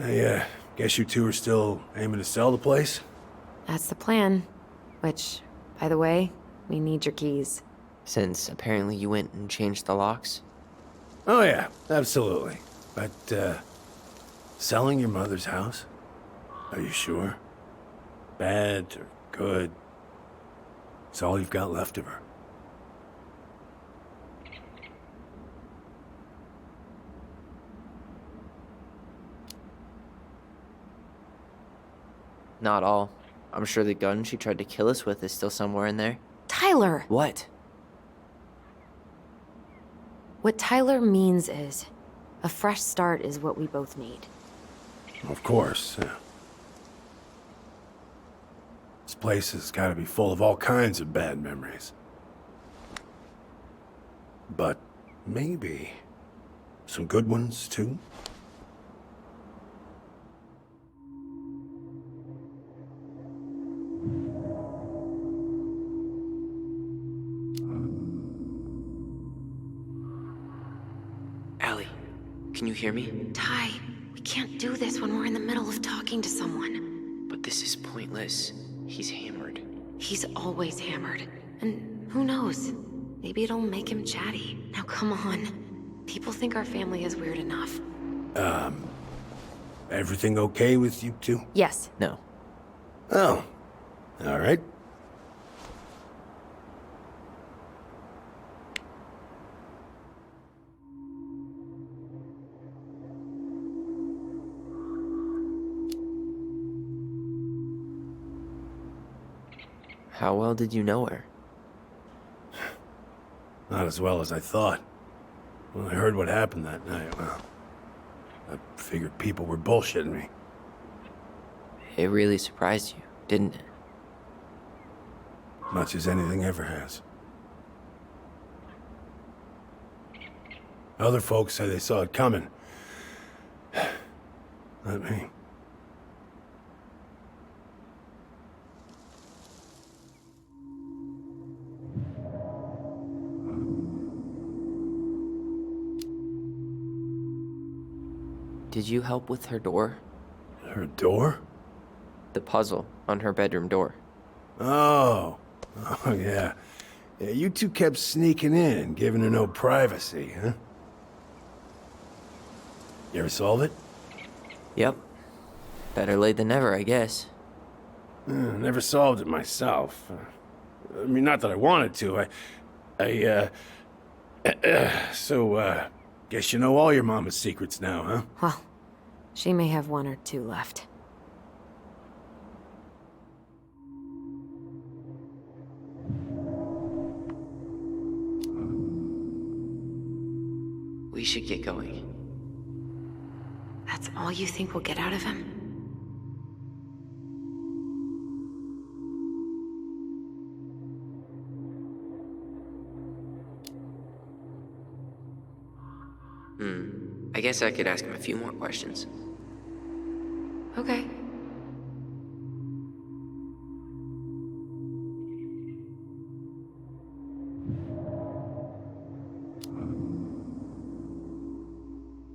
I guess you two are still aiming to sell the place? That's the plan. Which, by the way, we need your keys. Since apparently you went and changed the locks? Oh, yeah, absolutely. But, selling your mother's house? Are you sure? Bad or good? It's all you've got left of her. Not all. I'm sure the gun she tried to kill us with is still somewhere in there. Tyler! What? What Tyler means is, a fresh start is what we both need. Of course, yeah. This place has got to be full of all kinds of bad memories. But maybe some good ones, too? Allie, can you hear me? Ty, We can't do this when we're in the middle of talking to someone. But this is pointless. He's hammered. He's always hammered. And who knows? Maybe it'll make him chatty. Now come on. People think our family is weird enough. Everything okay with you two? Yes. No. Oh, all right. How well did you know her? Not as well as I thought. When I heard what happened that night, well, I figured people were bullshitting me. It really surprised you, didn't it? Much as anything ever has. Other folks say they saw it coming. Not me. Did you help with her door? Her door? The puzzle on her bedroom door. Oh, yeah. Yeah, you two kept sneaking in, giving her no privacy, huh? You ever solve it? Yep. Better late than never, I guess. Never solved it myself. I mean, not that I wanted to. Guess you know all your mama's secrets now, huh? Well, she may have one or two left. We should get going. That's all you think we'll get out of him? I guess I could ask him a few more questions. Okay.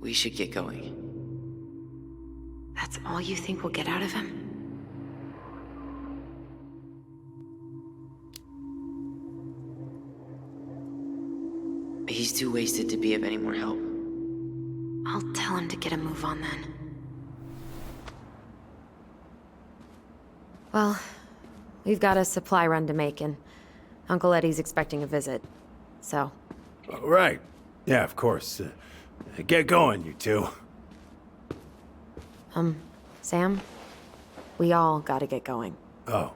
We should get going. That's all you think we'll get out of him? He's too wasted to be of any more help. I'll tell him to get a move on then. Well, we've got a supply run to make, and Uncle Eddie's expecting a visit. So. Right. Yeah, of course. Get going, you two. Sam? We all gotta get going. Oh.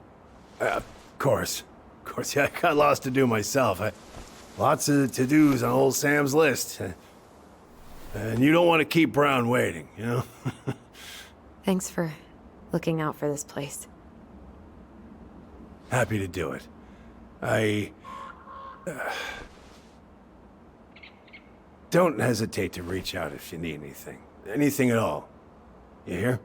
Of course. Of course, yeah, I got lots to do myself. Lots of to-dos on old Sam's list. And you don't want to keep Brown waiting, you know? Thanks for looking out for this place. Happy to do it. Don't hesitate to reach out if you need anything. Anything at all. You hear?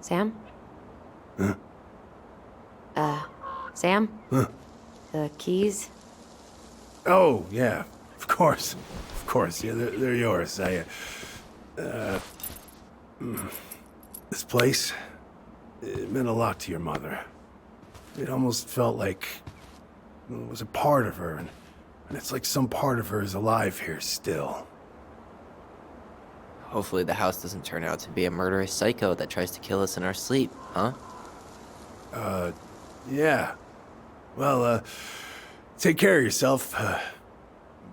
Sam? Huh? Sam? Huh? The keys? Oh, yeah. Of course. Of course. Yeah, they're yours. This place, it meant a lot to your mother. It almost felt like it was a part of her, and it's like some part of her is alive here still. Hopefully the house doesn't turn out to be a murderous psycho that tries to kill us in our sleep, huh? Yeah. Well, take care of yourself,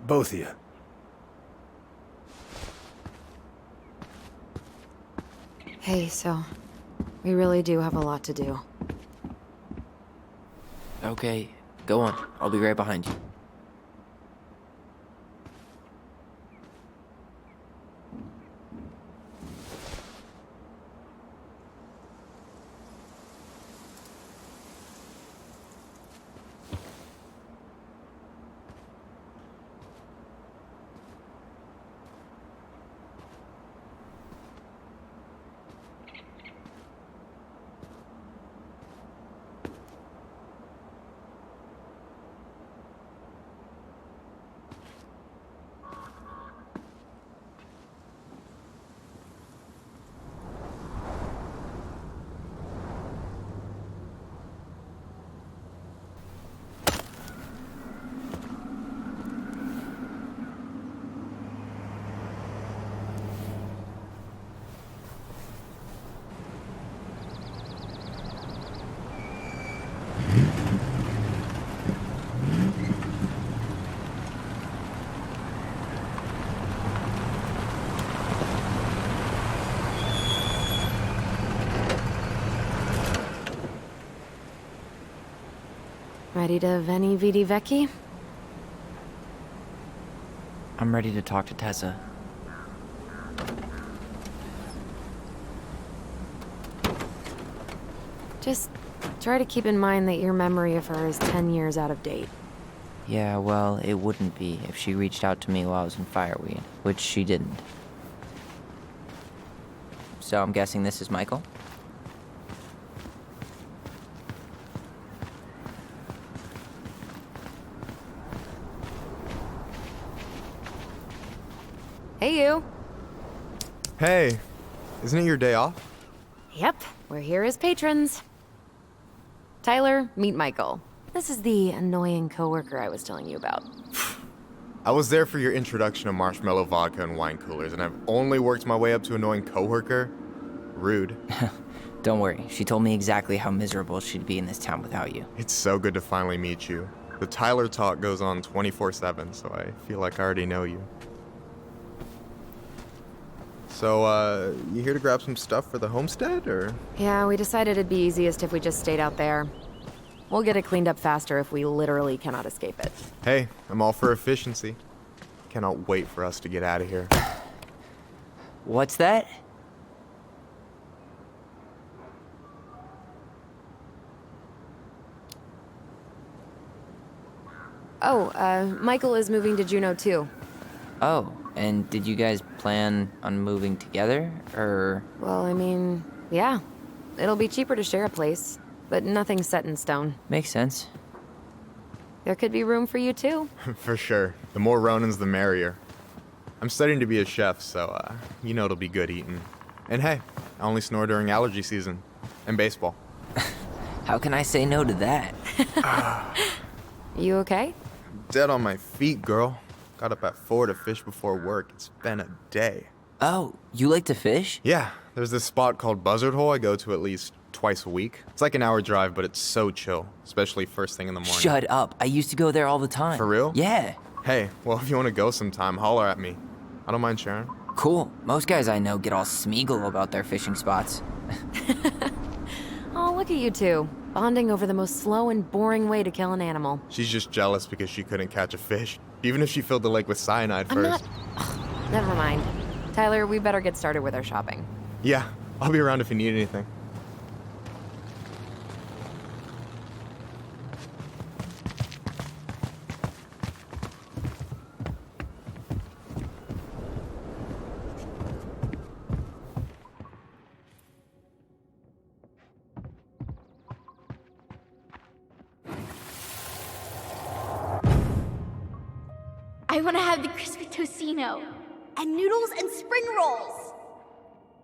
both of you. Hey, so we really do have a lot to do. Okay, go on. I'll be right behind you. Ready to veni vidi vecchi? I'm ready to talk to Tessa. Just try to keep in mind that your memory of her is 10 years out of date. Yeah, well, it wouldn't be if she reached out to me while I was in fireweed, which she didn't. So I'm guessing this is Michael? Hey, you. Hey, isn't it your day off? Yep, we're here as patrons. Tyler, meet Michael. This is the annoying coworker I was telling you about. I was there for your introduction to marshmallow vodka and wine coolers, and I've only worked my way up to annoying coworker. Rude. Don't worry, she told me exactly how miserable she'd be in this town without you. It's so good to finally meet you. The Tyler talk goes on 24/7, so I feel like I already know you. So, you here to grab some stuff for the homestead, or? Yeah, we decided it'd be easiest if we just stayed out there. We'll get it cleaned up faster if we literally cannot escape it. Hey, I'm all for efficiency. Cannot wait for us to get out of here. What's that? Michael is moving to Juneau too. Oh, and did you guys plan on moving together, or? Well, I mean, yeah. It'll be cheaper to share a place, but nothing's set in stone. Makes sense. There could be room for you too. For sure. The more Ronans, the merrier. I'm studying to be a chef, so, you know it'll be good eating. And hey, I only snore during allergy season. And baseball. How can I say no to that? You okay? Dead on my feet, girl. Got up at 4 to fish before work. It's been a day. Oh, you like to fish? Yeah, there's this spot called Buzzard Hole I go to at least twice a week. It's like an hour drive, but it's so chill, especially first thing in the morning. Shut up. I used to go there all the time. For real? Yeah. Hey, well, if you want to go sometime, holler at me. I don't mind sharing. Cool. Most guys I know get all Smeagol about their fishing spots. Oh, look at you two. Bonding over the most slow and boring way to kill an animal. She's just jealous because she couldn't catch a fish, even if she filled the lake with cyanide I'm first. not... Never mind. Tyler, we better get started with our shopping. Yeah, I'll be around if you need anything. I want to have the crispy tocino, and noodles and spring rolls.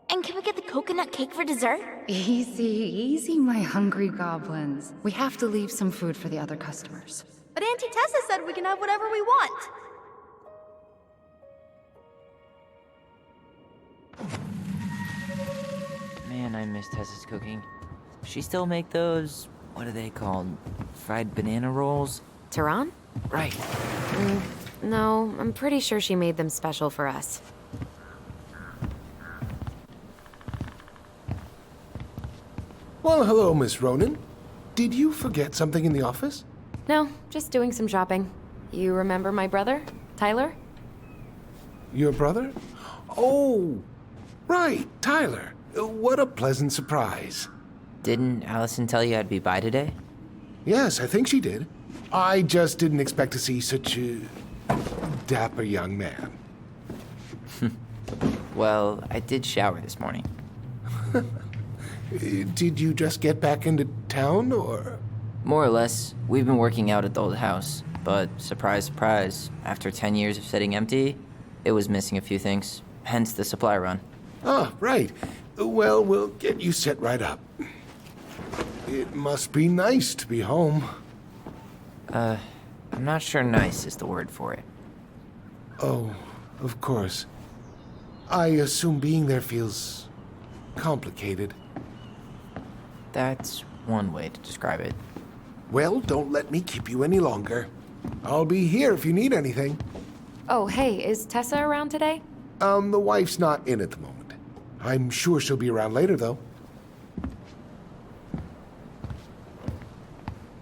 And can we get the coconut cake for dessert? Easy, easy, my hungry goblins. We have to leave some food for the other customers. But Auntie Tessa said we can have whatever we want. Man, I miss Tessa's cooking. She still make those, what are they called? Fried banana rolls? Tehran? Right. No, I'm pretty sure she made them special for us. Well, hello, Miss Ronan. Did you forget something in the office? No, just doing some shopping. You remember my brother, Tyler? Your brother? Oh, right, Tyler. What a pleasant surprise. Didn't Alyson tell you I'd be by today? Yes, I think she did. I just didn't expect to see such a dapper young man. Well, I did shower this morning. Did you just get back into town, or? More or less. We've been working out at the old house, but surprise, surprise, after 10 years of sitting empty, it was missing a few things, hence the supply run. Ah, right. Well, we'll get you set right up. It must be nice to be home. I'm not sure nice is the word for it. Oh, of course. I assume being there feels complicated. That's one way to describe it. Well, don't let me keep you any longer. I'll be here if you need anything. Oh, hey, is Tessa around today? The wife's not in at the moment. I'm sure she'll be around later, though.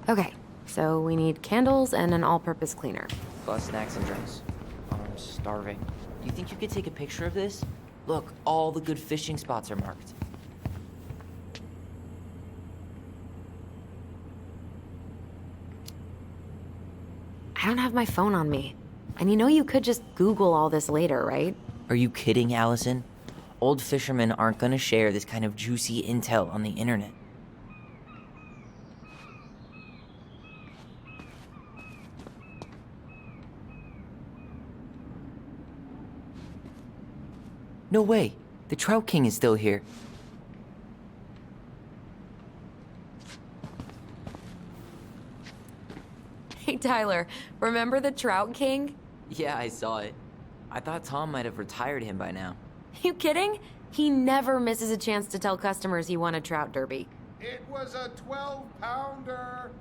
Okay, So we need candles and an all-purpose cleaner. Plus snacks and drinks. I'm starving. Do you think you could take a picture of this? Look, all the good fishing spots are marked. I don't have my phone on me. And you know you could just Google all this later, right? Are you kidding, Alyson? Old fishermen aren't gonna share this kind of juicy intel on the internet. No way! The Trout King is still here. Hey, Tyler, remember the Trout King? Yeah, I saw it. I thought Tom might have retired him by now. You kidding? He never misses a chance to tell customers he won a trout derby. It was a 12-pounder.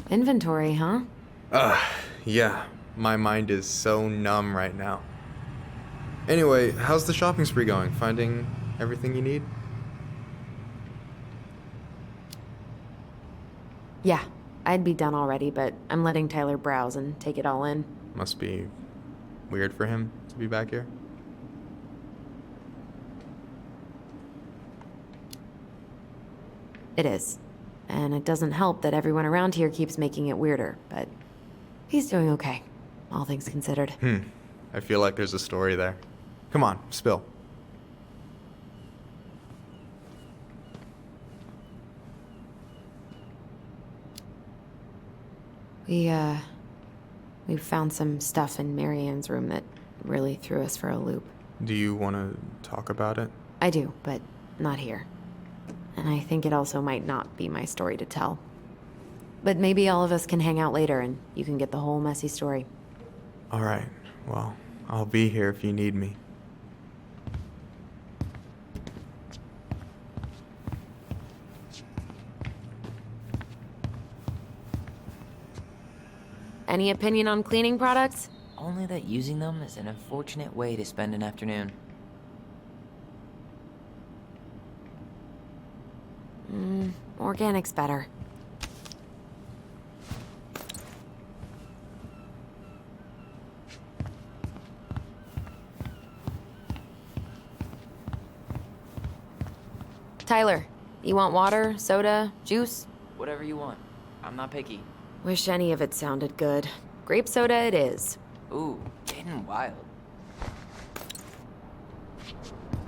Inventory, huh? Yeah. My mind is so numb right now. Anyway, how's the shopping spree going? Finding everything you need? Yeah, I'd be done already, but I'm letting Tyler browse and take it all in. Must be weird for him to be back here. It is. And it doesn't help that everyone around here keeps making it weirder, but he's doing okay, all things considered. I feel like there's a story there. Come on, spill. We found some stuff in Marianne's room that really threw us for a loop. Do you want to talk about it? I do, but not here. And I think it also might not be my story to tell. But maybe all of us can hang out later and you can get the whole messy story. All right. Well, I'll be here if you need me. Any opinion on cleaning products? Only that using them is an unfortunate way to spend an afternoon. Organic's better. Tyler, you want water, soda, juice? Whatever you want. I'm not picky. Wish any of it sounded good. Grape soda it is. Ooh, getting wild.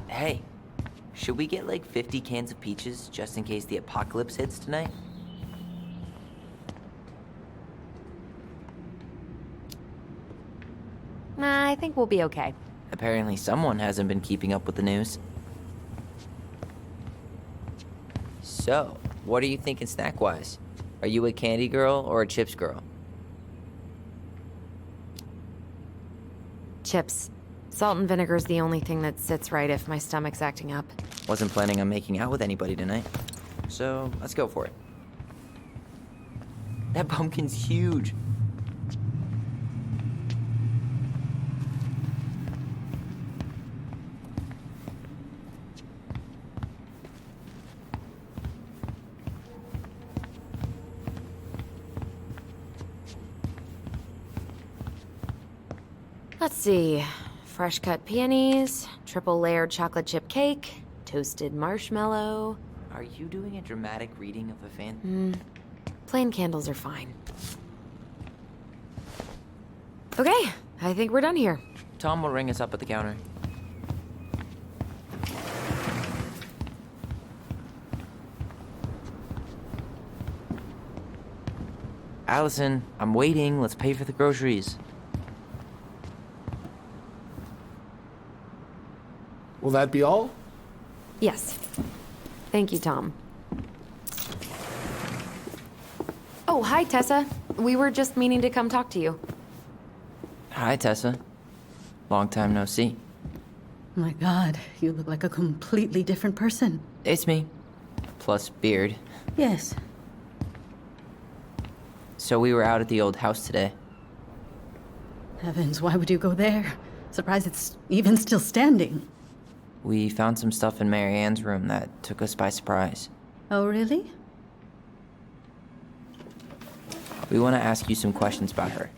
Hey, should we get like 50 cans of peaches just in case the apocalypse hits tonight? Nah, I think we'll be okay. Apparently someone hasn't been keeping up with the news. So, what are you thinking snack-wise? Are you a candy girl or a chips girl? Chips. Salt and vinegar's the only thing that sits right if my stomach's acting up. Wasn't planning on making out with anybody tonight. So, let's go for it. That pumpkin's huge. Let's see. Fresh cut peonies, triple layered chocolate chip cake, toasted marshmallow. Are you doing a dramatic reading of a fan? Plain candles are fine. Okay, I think we're done here. Tom will ring us up at the counter. Alyson, I'm waiting. Let's pay for the groceries. Will that be all? Yes. Thank you, Tom. Oh, hi, Tessa. We were just meaning to come talk to you. Hi, Tessa. Long time no see. My God, you look like a completely different person. It's me. Plus beard. Yes. So we were out at the old house today. Heavens, why would you go there? Surprised it's even still standing. We found some stuff in Mary Ann's room that took us by surprise. Oh, really? We want to ask you some questions about her.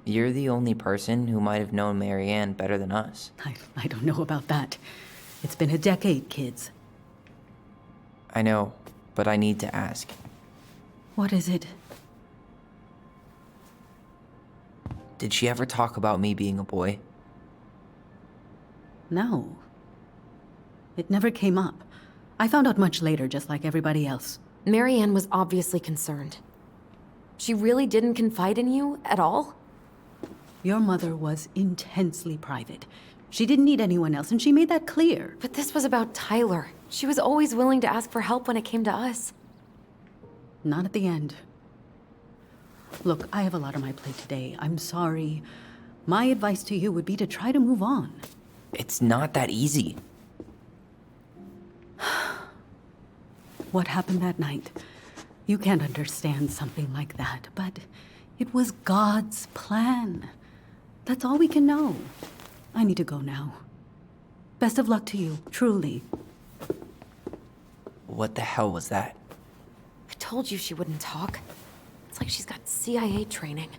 You're the only person who might have known Mary Ann better than us. I don't know about that. It's been a decade, kids. I know, but I need to ask. What is it? Did she ever talk about me being a boy? No. It never came up. I found out much later, just like everybody else. Mary Ann was obviously concerned. She really didn't confide in you at all? Your mother was intensely private. She didn't need anyone else, and she made that clear. But this was about Tyler. She was always willing to ask for help when it came to us. Not at the end. Look, I have a lot on my plate today. I'm sorry. My advice to you would be to try to move on. It's not that easy. What happened that night? You can't understand something like that, but it was God's plan. That's all we can know. I need to go now. Best of luck to you, truly. What the hell was that? I told you she wouldn't talk. It's like she's got CIA training.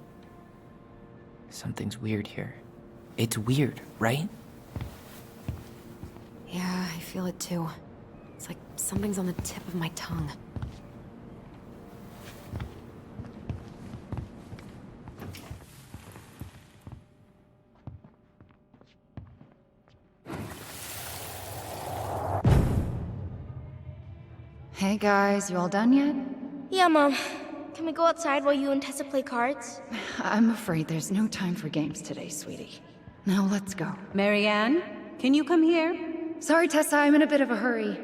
Something's weird here. It's weird, right? Yeah, I feel it too. It's like something's on the tip of my tongue. Hey guys, you all done yet? Yeah, Mom. Can we go outside while you and Tessa play cards? I'm afraid there's no time for games today, sweetie. Now let's go. Mary Ann, can you come here? Sorry, Tessa, I'm in a bit of a hurry.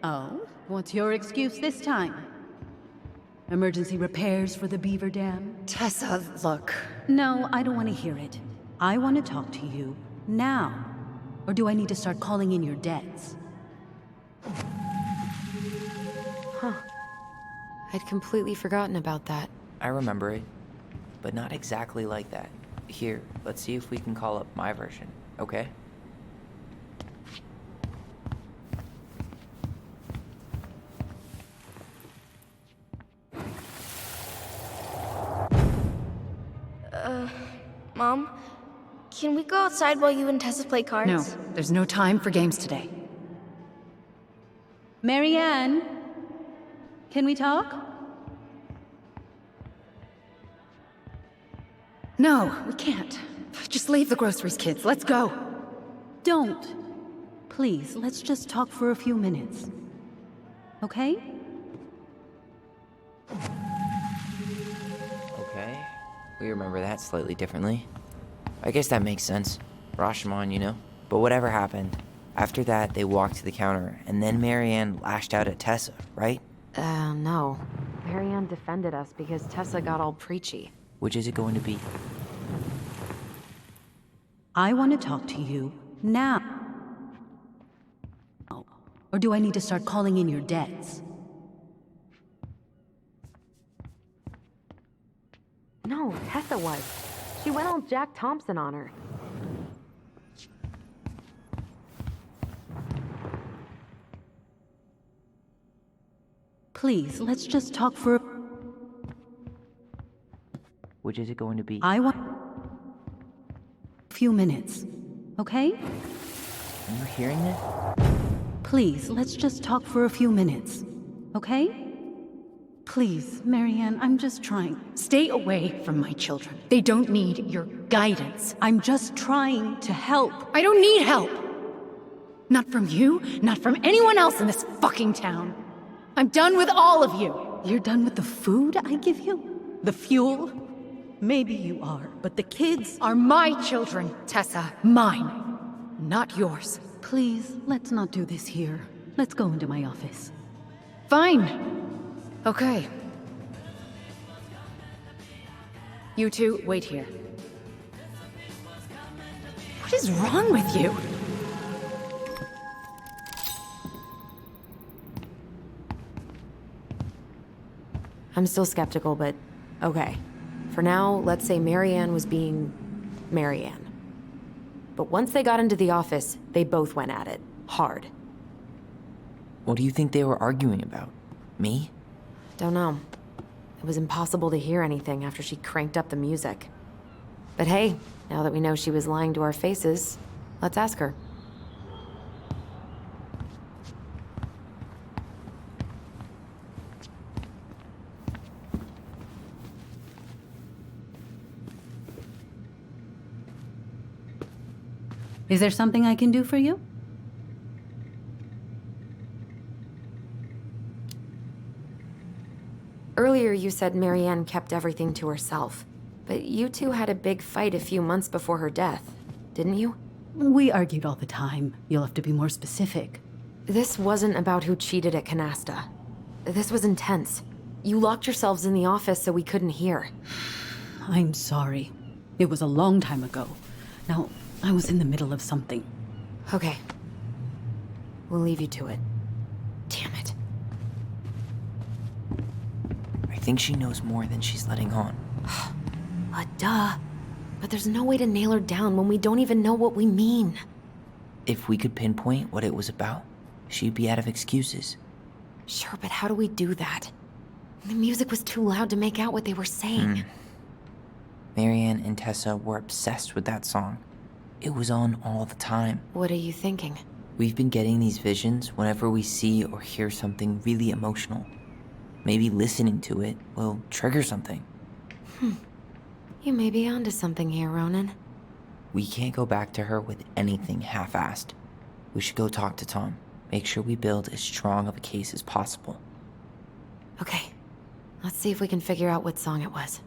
Oh, what's your excuse this time? Emergency repairs for the beaver dam? Tessa, look. No, I don't want to hear it. I want to talk to you now. Or do I need to start calling in your debts? Huh. I'd completely forgotten about that. I remember it, but not exactly like that. Here, let's see if we can call up my version, okay? Mom? Can we go outside while you and Tessa play cards? No, there's no time for games today. Mary Ann, can we talk? No, we can't. Just leave the groceries, kids. Let's go. Don't. Please, let's just talk for a few minutes. Okay? Okay. We remember that slightly differently. I guess that makes sense. Rashomon, you know? But whatever happened, after that, they walked to the counter, and then Mary Ann lashed out at Tessa, right? No. Mary Ann defended us because Tessa got all preachy. Which is it going to be? I want to talk to you now. Or do I need to start calling in your debts? No, Tessa was. She went all Jack Thompson on her. Please, let's just talk for Which is it going to be? I want a few minutes, okay? Are you hearing this? Please, let's just talk for a few minutes, okay? Please, Mary Ann, I'm just trying. Stay away from my children. They don't need your guidance. I'm just trying to help. I don't need help. Not from you, not from anyone else in this fucking town. I'm done with all of you. You're done with the food I give you? The fuel? Maybe you are, but the kids are my children, Tessa. Mine, not yours. Please, let's not do this here. Let's go into my office. Fine. Okay. You two, wait here. What is wrong with you? I'm still skeptical, but okay. For now, let's say Marianne was being Marianne. But once they got into the office, they both went at it. Hard. What do you think they were arguing about? Me? Don't know. It was impossible to hear anything after she cranked up the music. But hey, now that we know she was lying to our faces, let's ask her. Is there something I can do for you? Earlier you said Marianne kept everything to herself. But you two had a big fight a few months before her death, didn't you? We argued all the time. You'll have to be more specific. This wasn't about who cheated at Canasta. This was intense. You locked yourselves in the office so we couldn't hear. I'm sorry. It was a long time ago. Now, I was in the middle of something. Okay. We'll leave you to it. Damn it. I think she knows more than she's letting on. Duh. But there's no way to nail her down when we don't even know what we mean. If we could pinpoint what it was about, she'd be out of excuses. Sure, but how do we do that? The music was too loud to make out what they were saying. Marianne and Tessa were obsessed with that song. It was on all the time. What are you thinking? We've been getting these visions whenever we see or hear something really emotional. Maybe listening to it will trigger something. You may be onto something here, Ronan. We can't go back to her with anything half-assed. We should go talk to Tom. Make sure we build as strong of a case as possible. Okay. Let's see if we can figure out what song it was.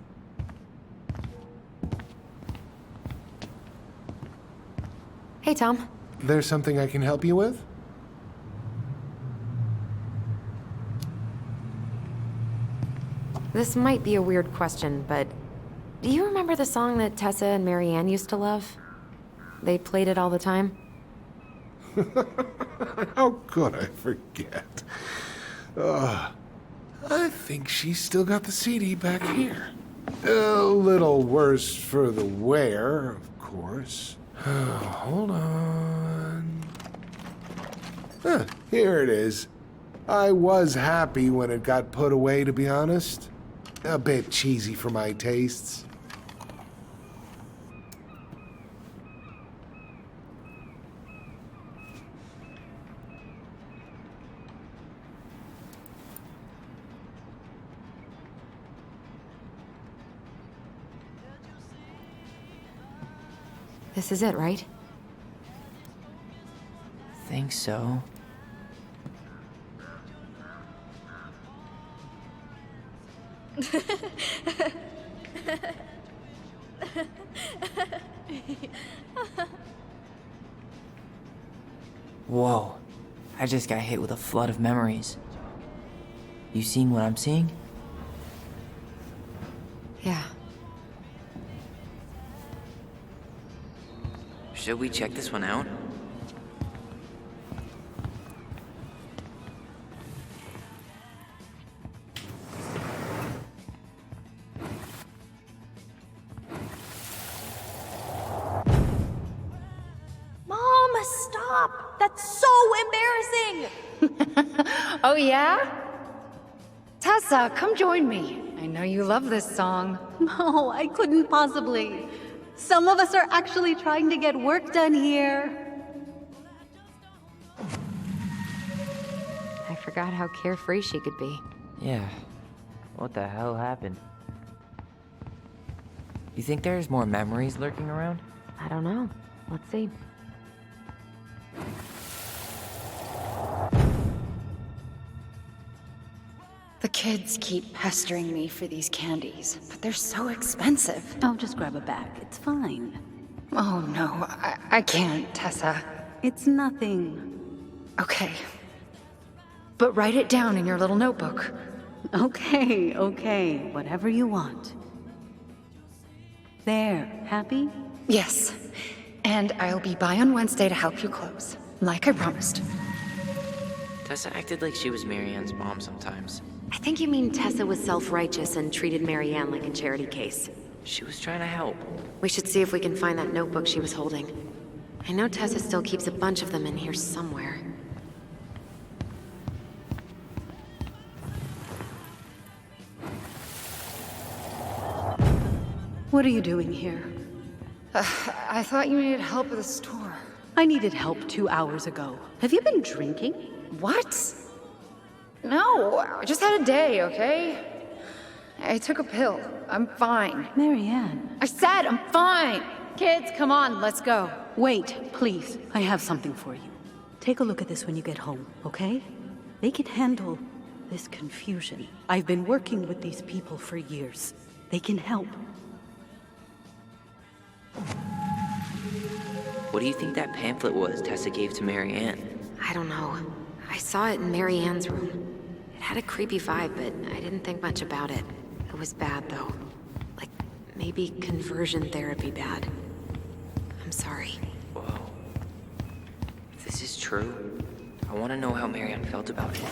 Hey, Tom. There's something I can help you with? This might be a weird question, but do you remember the song that Tessa and Marianne used to love? They played it all the time. How could I forget? I think she's still got the CD back here. A little worse for the wear, of course. Hold on. Here it is. I was happy when it got put away, to be honest. A bit cheesy for my tastes. This is it, right? Think so. Whoa. I just got hit with a flood of memories. You seeing what I'm seeing? Yeah. Should we check this one out? Mom, stop! That's so embarrassing! Oh, yeah? Tessa, come join me. I know you love this song. No, I couldn't possibly. Some of us are actually trying to get work done here. I forgot how carefree she could be. Yeah. What the hell happened? You think there's more memories lurking around? I don't know. Let's see. The kids keep pestering me for these candies, but they're so expensive. I'll just grab a bag. It's fine. Oh, no, I can't, Tessa. It's nothing. Okay. But write it down in your little notebook. Okay. Whatever you want. There, happy? Yes. And I'll be by on Wednesday to help you close, like I promised. Tessa acted like she was Marianne's mom sometimes. I think you mean Tessa was self-righteous and treated Marianne like a charity case. She was trying to help. We should see if we can find that notebook she was holding. I know Tessa still keeps a bunch of them in here somewhere. What are you doing here? I thought you needed help with the store. I needed help 2 hours ago. Have you been drinking? What? No, I just had a day, okay? I took a pill. I'm fine. Marianne. I said I'm fine! Kids, come on, let's go. Wait, please. I have something for you. Take a look at this when you get home, okay? They can handle this confusion. I've been working with these people for years. They can help. What do you think that pamphlet was Tessa gave to Marianne? I don't know. I saw it in Marianne's room. It had a creepy vibe, but I didn't think much about it. It was bad, though. Like, maybe conversion therapy bad. I'm sorry. Whoa. If this is true, I want to know how Marianne felt about it.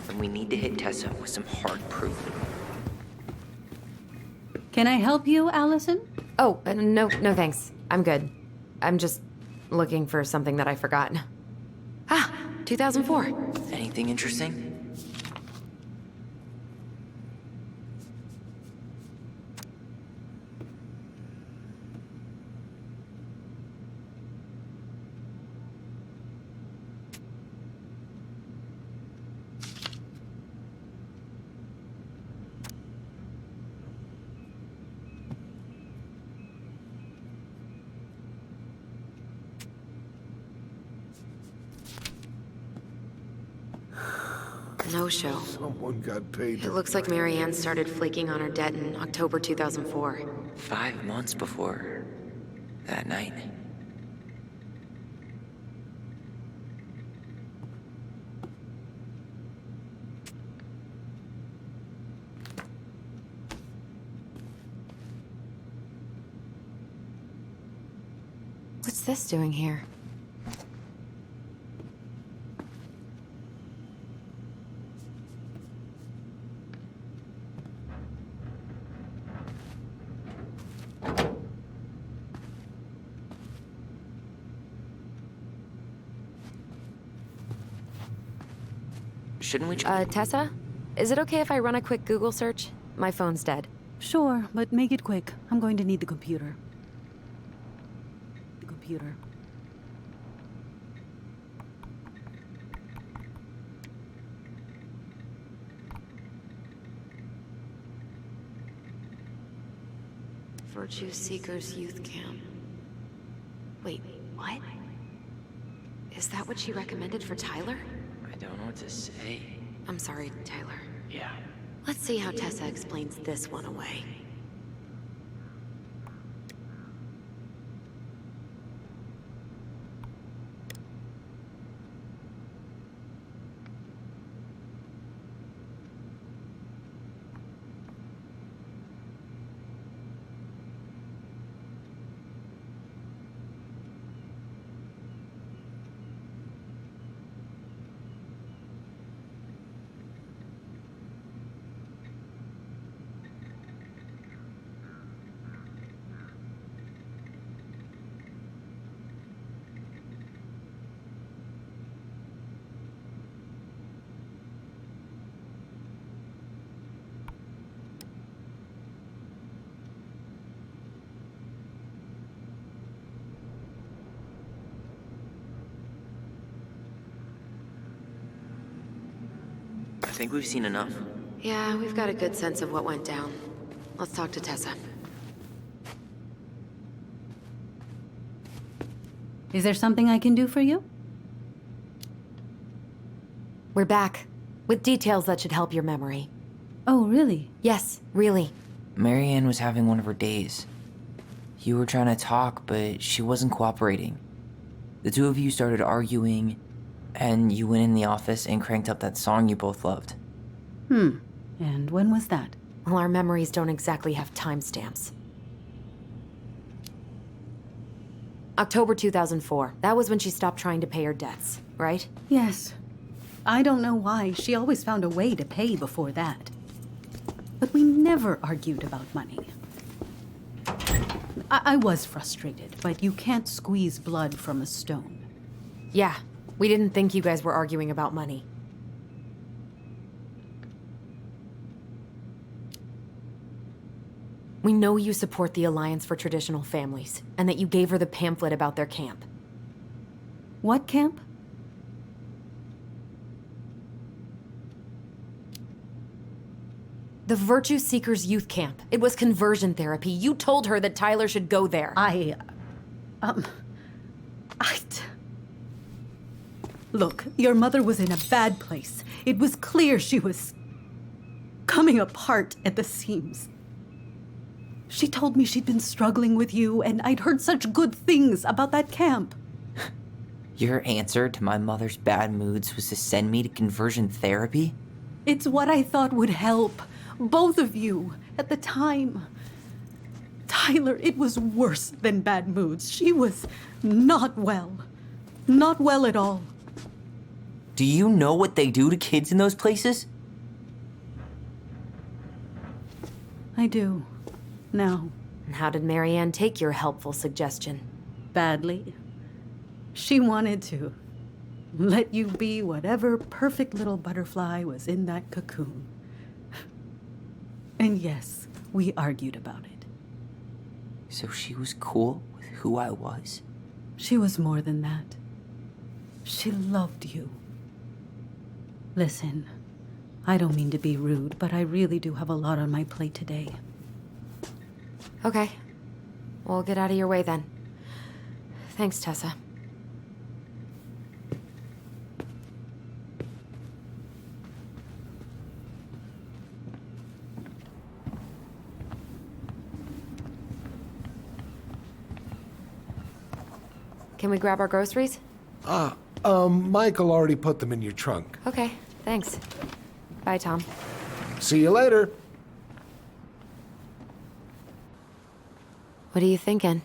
And we need to hit Tessa with some hard proof. Can I help you, Alyson? Oh, no thanks. I'm good. I'm just looking for something that I forgot. Ah, 2004. Anything interesting? No show. Someone got paid. It looks like Marianne started flaking on her debt in October 2004. 5 months before that night. What's this doing here? Shouldn't we Tessa? Is it okay if I run a quick Google search? My phone's dead. Sure, but make it quick. I'm going to need the computer. The computer. Virtue Seekers Youth Camp. Wait, what? Is that what she recommended for Tyler? I don't know what to say. I'm sorry, Tyler. Yeah. Let's see how Tessa explains this one away. I think we've seen enough. Yeah, we've got a good sense of what went down. Let's talk to Tessa. Is there something I can do for you? We're back, with details that should help your memory. Oh, really? Yes, really. Marianne was having one of her days. You were trying to talk, but she wasn't cooperating. The two of you started arguing, and you went in the office and cranked up that song you both loved. And when was that? Well, our memories don't exactly have timestamps. October 2004. That was when she stopped trying to pay her debts, right? Yes. I don't know why. She always found a way to pay before that. But we never argued about money. I was frustrated, but you can't squeeze blood from a stone. Yeah, we didn't think you guys were arguing about money. We know you support the Alliance for Traditional Families, and that you gave her the pamphlet about their camp. What camp? The Virtue Seekers Youth Camp. It was conversion therapy. You told her that Tyler should go there. Look, your mother was in a bad place. It was clear she was coming apart at the seams. She told me she'd been struggling with you, and I'd heard such good things about that camp. Your answer to my mother's bad moods was to send me to conversion therapy? It's what I thought would help both of you at the time. Tyler, it was worse than bad moods. She was not well. Not well at all. Do you know what they do to kids in those places? I do. Now. And how did Marianne take your helpful suggestion? Badly. She wanted to let you be whatever perfect little butterfly was in that cocoon. And yes, we argued about it. So she was cool with who I was? She was more than that. She loved you. Listen, I don't mean to be rude, but I really do have a lot on my plate today. Okay. We'll get out of your way then. Thanks, Tessa. Can we grab our groceries? Michael already put them in your trunk. Okay, thanks. Bye, Tom. See you later. What are you thinking?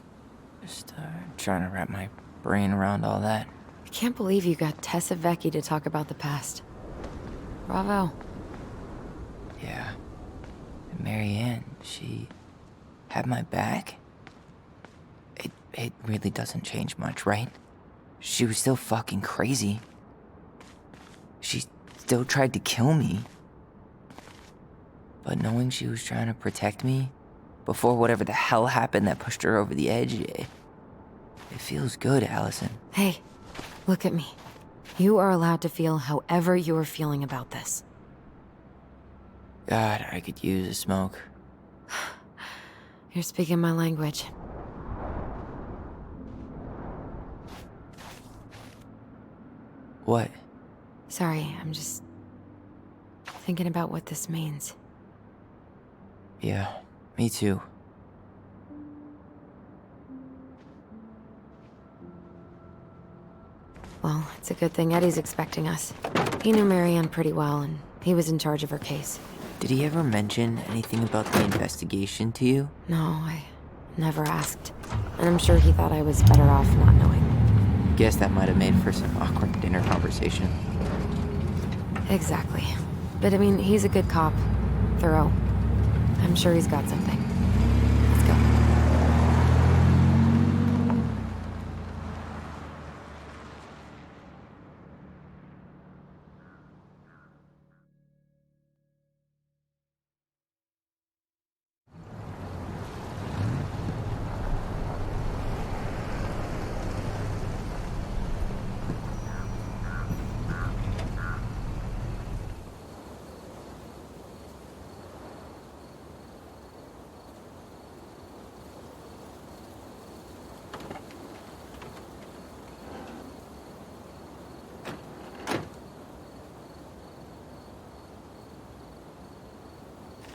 Just trying to wrap my brain around all that. I can't believe you got Tessa Vecchi to talk about the past. Bravo. Yeah. And Marianne, she had my back. It really doesn't change much, right? She was still fucking crazy. She still tried to kill me. But knowing she was trying to protect me before whatever the hell happened that pushed her over the edge, it feels good, Alyson. Hey, look at me. You are allowed to feel however you are feeling about this. God, I could use a smoke. You're speaking my language. What? Sorry, I'm just thinking about what this means. Yeah, me too. Well, it's a good thing Eddie's expecting us. He knew Marianne pretty well, and he was in charge of her case. Did he ever mention anything about the investigation to you? No, I never asked. And I'm sure he thought I was better off not knowing. Guess that might have made for some awkward dinner conversation. Exactly. But I mean, he's a good cop. Thorough. I'm sure he's got something. Let's go.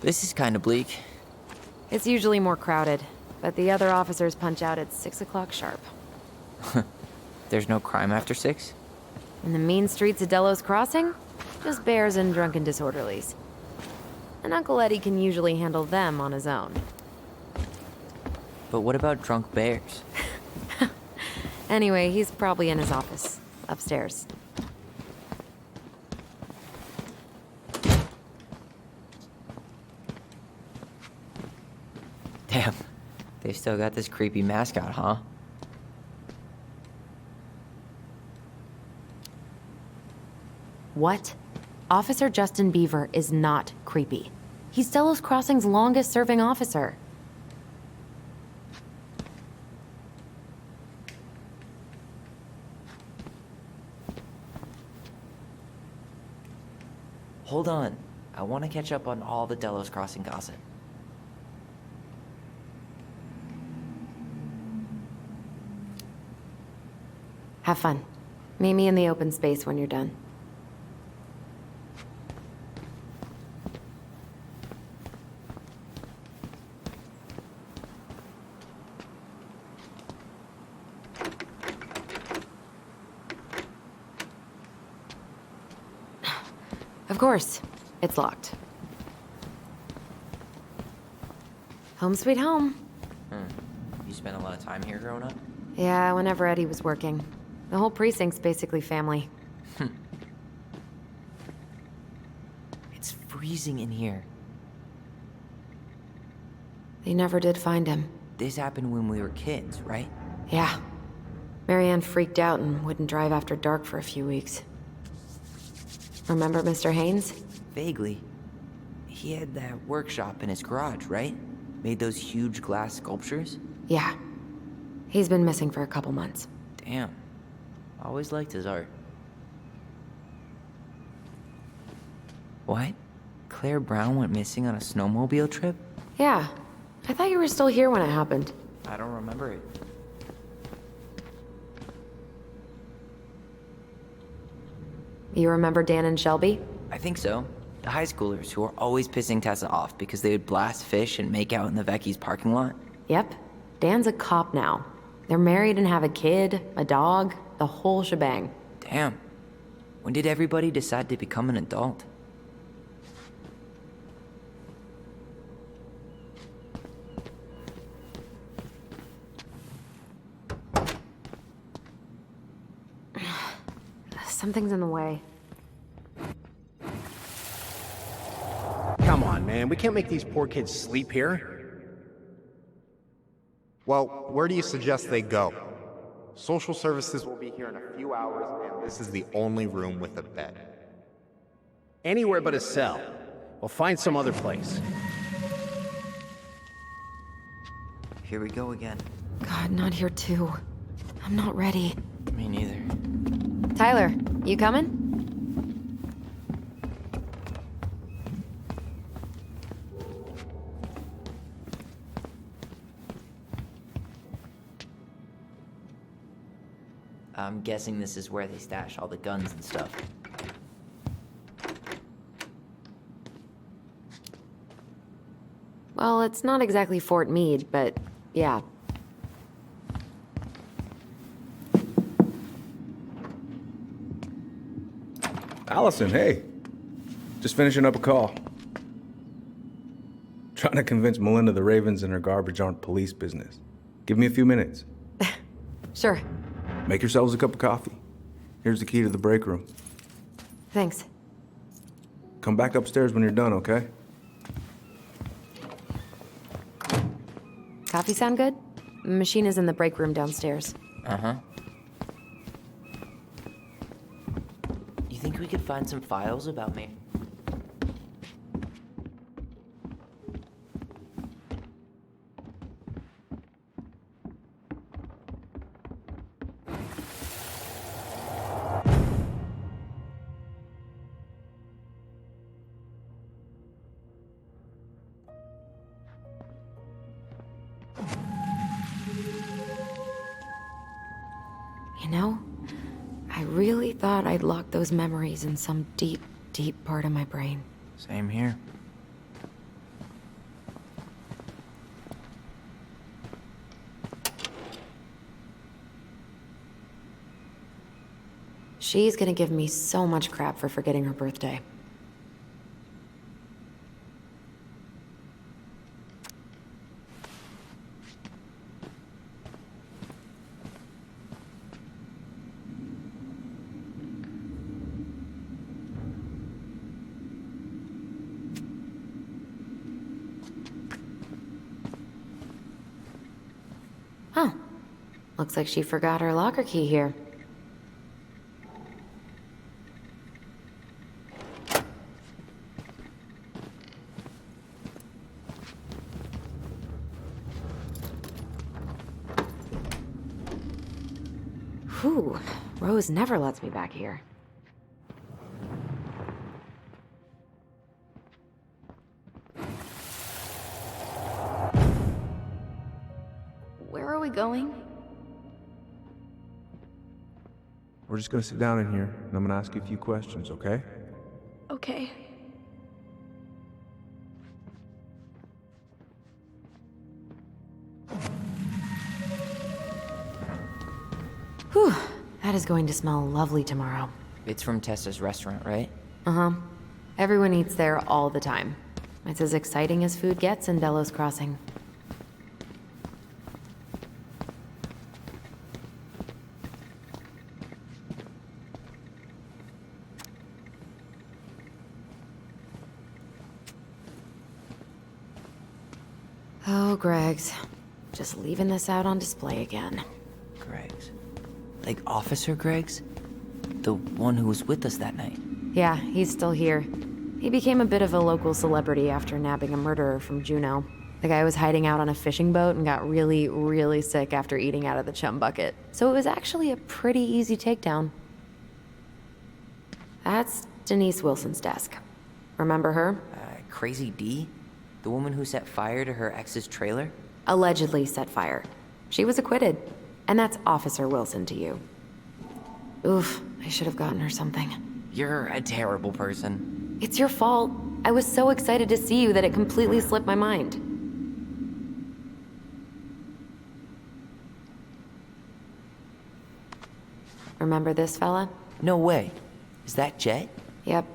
This is kind of bleak. It's usually more crowded, but the other officers punch out at 6 o'clock sharp. There's no crime after 6? In the mean streets of Delos Crossing, just bears and drunken disorderlies. And Uncle Eddie can usually handle them on his own. But what about drunk bears? Anyway, he's probably in his office, upstairs. They still got this creepy mascot, huh? What? Officer Justin Beaver is not creepy. He's Delos Crossing's longest-serving officer. Hold on. I want to catch up on all the Delos Crossing gossip. Have fun. Meet me in the open space when you're done. Of course, it's locked. Home sweet home. You spent a lot of time here growing up? Yeah, whenever Eddie was working. The whole precinct's basically family. It's freezing in here. They never did find him. This happened when we were kids, right? Yeah. Marianne freaked out and wouldn't drive after dark for a few weeks. Remember Mr. Haynes? Vaguely. He had that workshop in his garage, right? Made those huge glass sculptures? Yeah. He's been missing for a couple months. Damn. Always liked his art. What? Claire Brown went missing on a snowmobile trip? Yeah. I thought you were still here when it happened. I don't remember it. You remember Dan and Shelby? I think so. The high schoolers who were always pissing Tessa off because they would blast fish and make out in the Vecchi's parking lot. Yep. Dan's a cop now. They're married and have a kid, a dog, the whole shebang. Damn. When did everybody decide to become an adult? Something's in the way. Come on, man. We can't make these poor kids sleep here. Well, where do you suggest they go? Social services will be here in a few hours, and this is the only room with a bed. Anywhere but a cell. We'll find some other place. Here we go again. God, not here too. I'm not ready. Me neither. Tyler, you coming? I'm guessing this is where they stash all the guns and stuff. Well, it's not exactly Fort Meade, but yeah. Alyson, hey. Just finishing up a call. Trying to convince Melinda the Ravens and her garbage aren't police business. Give me a few minutes. Sure. Make yourselves a cup of coffee. Here's the key to the break room. Thanks. Come back upstairs when you're done, okay? Coffee sound good? Machine is in the break room downstairs. Uh-huh. You think we could find some files about me? You know, I really thought I'd locked those memories in some deep, deep part of my brain. Same here. She's gonna give me so much crap for forgetting her birthday. Looks like she forgot her locker key here. Whew, Rose never lets me back here. Where are we going? We're just gonna sit down in here, and I'm gonna ask you a few questions, okay? Okay. Whew, that is going to smell lovely tomorrow. It's from Tessa's restaurant, right? Uh-huh. Everyone eats there all the time. It's as exciting as food gets in Delos Crossing. Oh, Greg's. Just leaving this out on display again. Greg's. Like Officer Greg's? The one who was with us that night. Yeah, he's still here. He became a bit of a local celebrity after nabbing a murderer from Juneau. The guy was hiding out on a fishing boat and got really, really sick after eating out of the chum bucket. So it was actually a pretty easy takedown. That's Denise Wilson's desk. Remember her? Crazy D? The woman who set fire to her ex's trailer? Allegedly set fire. She was acquitted. And that's Officer Wilson to you. Oof, I should have gotten her something. You're a terrible person. It's your fault. I was so excited to see you that it completely slipped my mind. Remember this fella? No way. Is that Jet? Yep.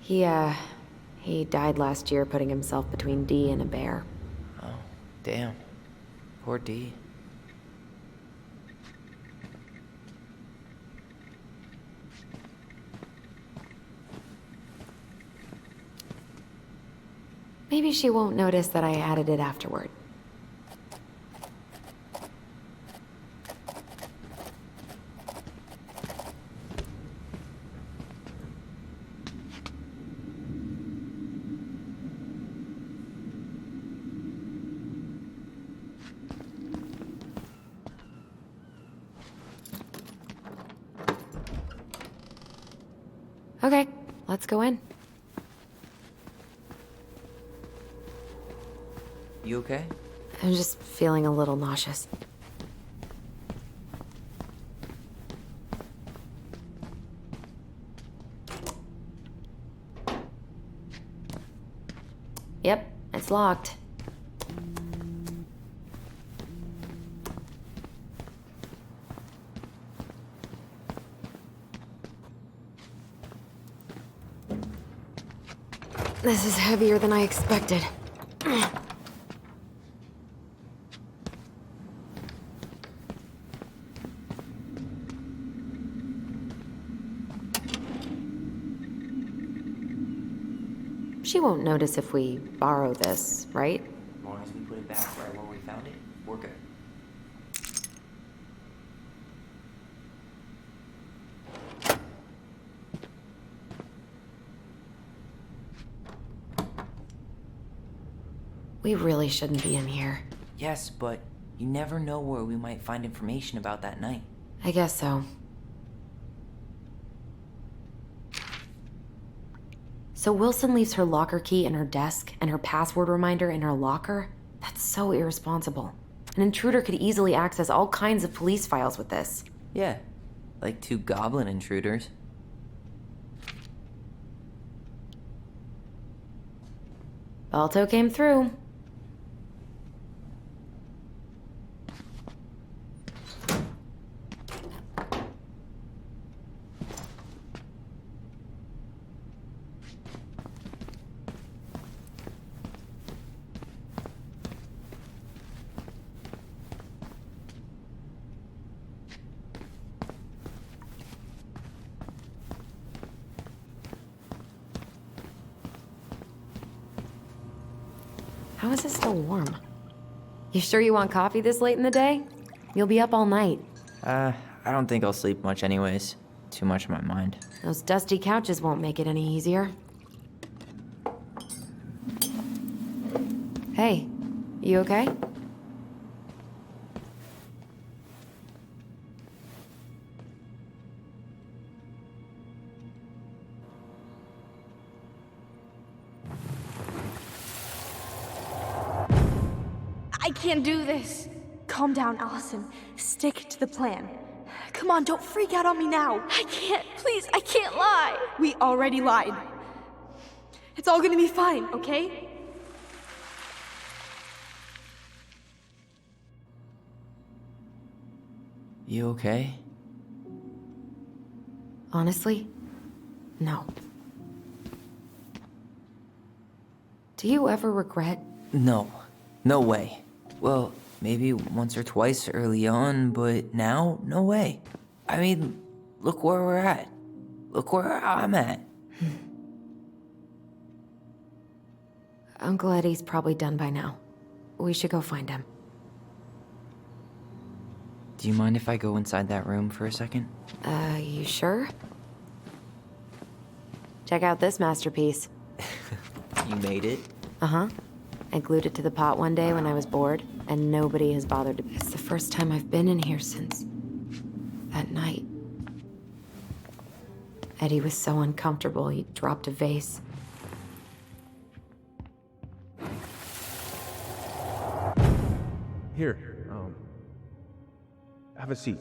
He died last year putting himself between D and a bear. Oh, damn. Poor D. Maybe she won't notice that I added it afterward. Okay, let's go in. You okay? I'm just feeling a little nauseous. Yep, it's locked. This is heavier than I expected. She won't notice if we borrow this, right? As long as we put it back right where we found it, we're good. We really shouldn't be in here. Yes, but you never know where we might find information about that night. I guess so. So Wilson leaves her locker key in her desk and her password reminder in her locker? That's so irresponsible. An intruder could easily access all kinds of police files with this. Yeah, like 2 goblin intruders. Balto came through. How is it still warm? You sure you want coffee this late in the day? You'll be up all night. I don't think I'll sleep much anyways. Too much on my mind. Those dusty couches won't make it any easier. Hey, you okay? I can't do this. Calm down, Alyson. Stick to the plan. Come on, don't freak out on me now. I can't, please, I can't lie. We already lied. It's all gonna be fine, okay? You okay? Honestly, no. Do you ever regret? No. No way. Well, maybe once or twice early on, but now, no way. I mean, look where we're at. Look where I'm at. Uncle Eddie's probably done by now. We should go find him. Do you mind if I go inside that room for a second? You sure? Check out this masterpiece. You made it? Uh-huh. I glued it to the pot one day when I was bored, and nobody has bothered to... It's the first time I've been in here since... that night. Eddie was so uncomfortable, he dropped a vase. Here, have a seat.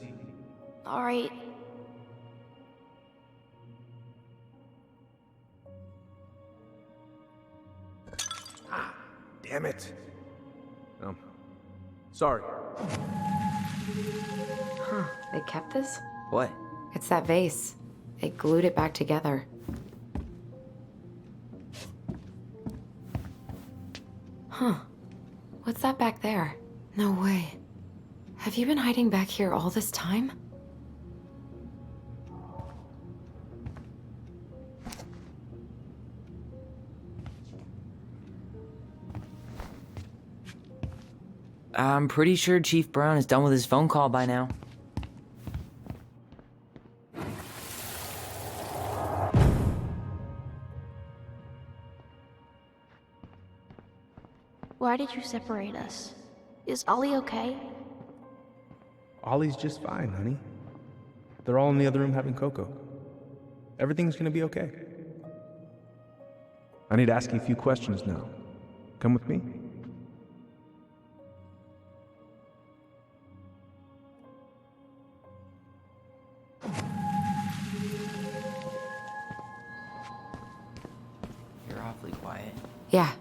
All right. Damn it. Sorry. Huh, they kept this? What? It's that vase. They glued it back together. Huh. What's that back there? No way. Have you been hiding back here all this time? I'm pretty sure Chief Brown is done with his phone call by now. Why did you separate us? Is Ollie okay? Ollie's just fine, honey. They're all in the other room having cocoa. Everything's gonna be okay. I need to ask you a few questions now. Come with me? You're awfully quiet. Yeah.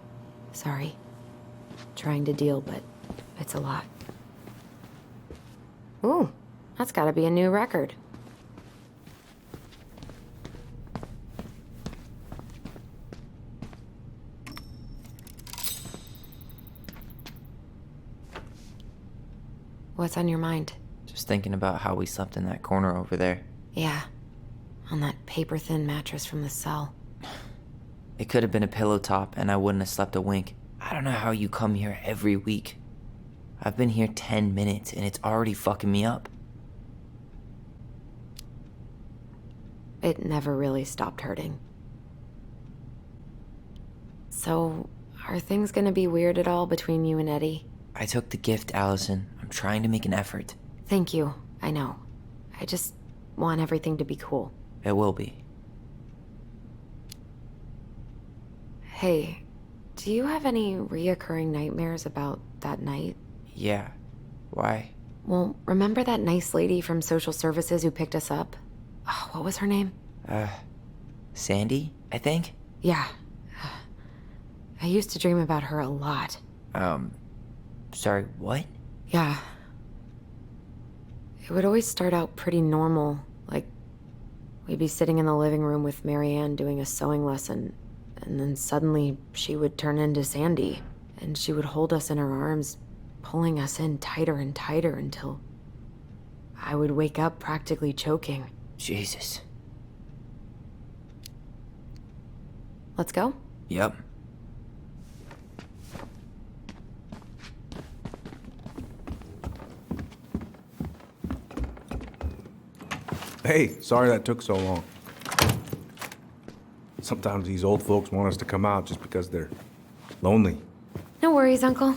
Sorry. Trying to deal, but it's a lot. Ooh, that's gotta be a new record. What's on your mind? Just thinking about how we slept in that corner over there. Yeah, on that paper-thin mattress from the cell. It could have been a pillow top and I wouldn't have slept a wink. I don't know how you come here every week. I've been here 10 minutes and it's already fucking me up. It never really stopped hurting. So, are things gonna be weird at all between you and Eddie? I took the gift, Alyson. I'm trying to make an effort. Thank you, I know. I just want everything to be cool. It will be. Hey, do you have any reoccurring nightmares about that night? Yeah. Why? Well, remember that nice lady from social services who picked us up? Oh, what was her name? Sandy, I think? Yeah. I used to dream about her a lot. Sorry, what? Yeah. It would always start out pretty normal, like we'd be sitting in the living room with Marianne doing a sewing lesson, and then suddenly she would turn into Sandy, and she would hold us in her arms, pulling us in tighter and tighter until I would wake up practically choking. Jesus. Let's go? Yep. Hey, sorry that took so long. Sometimes these old folks want us to come out just because they're lonely. No worries, Uncle.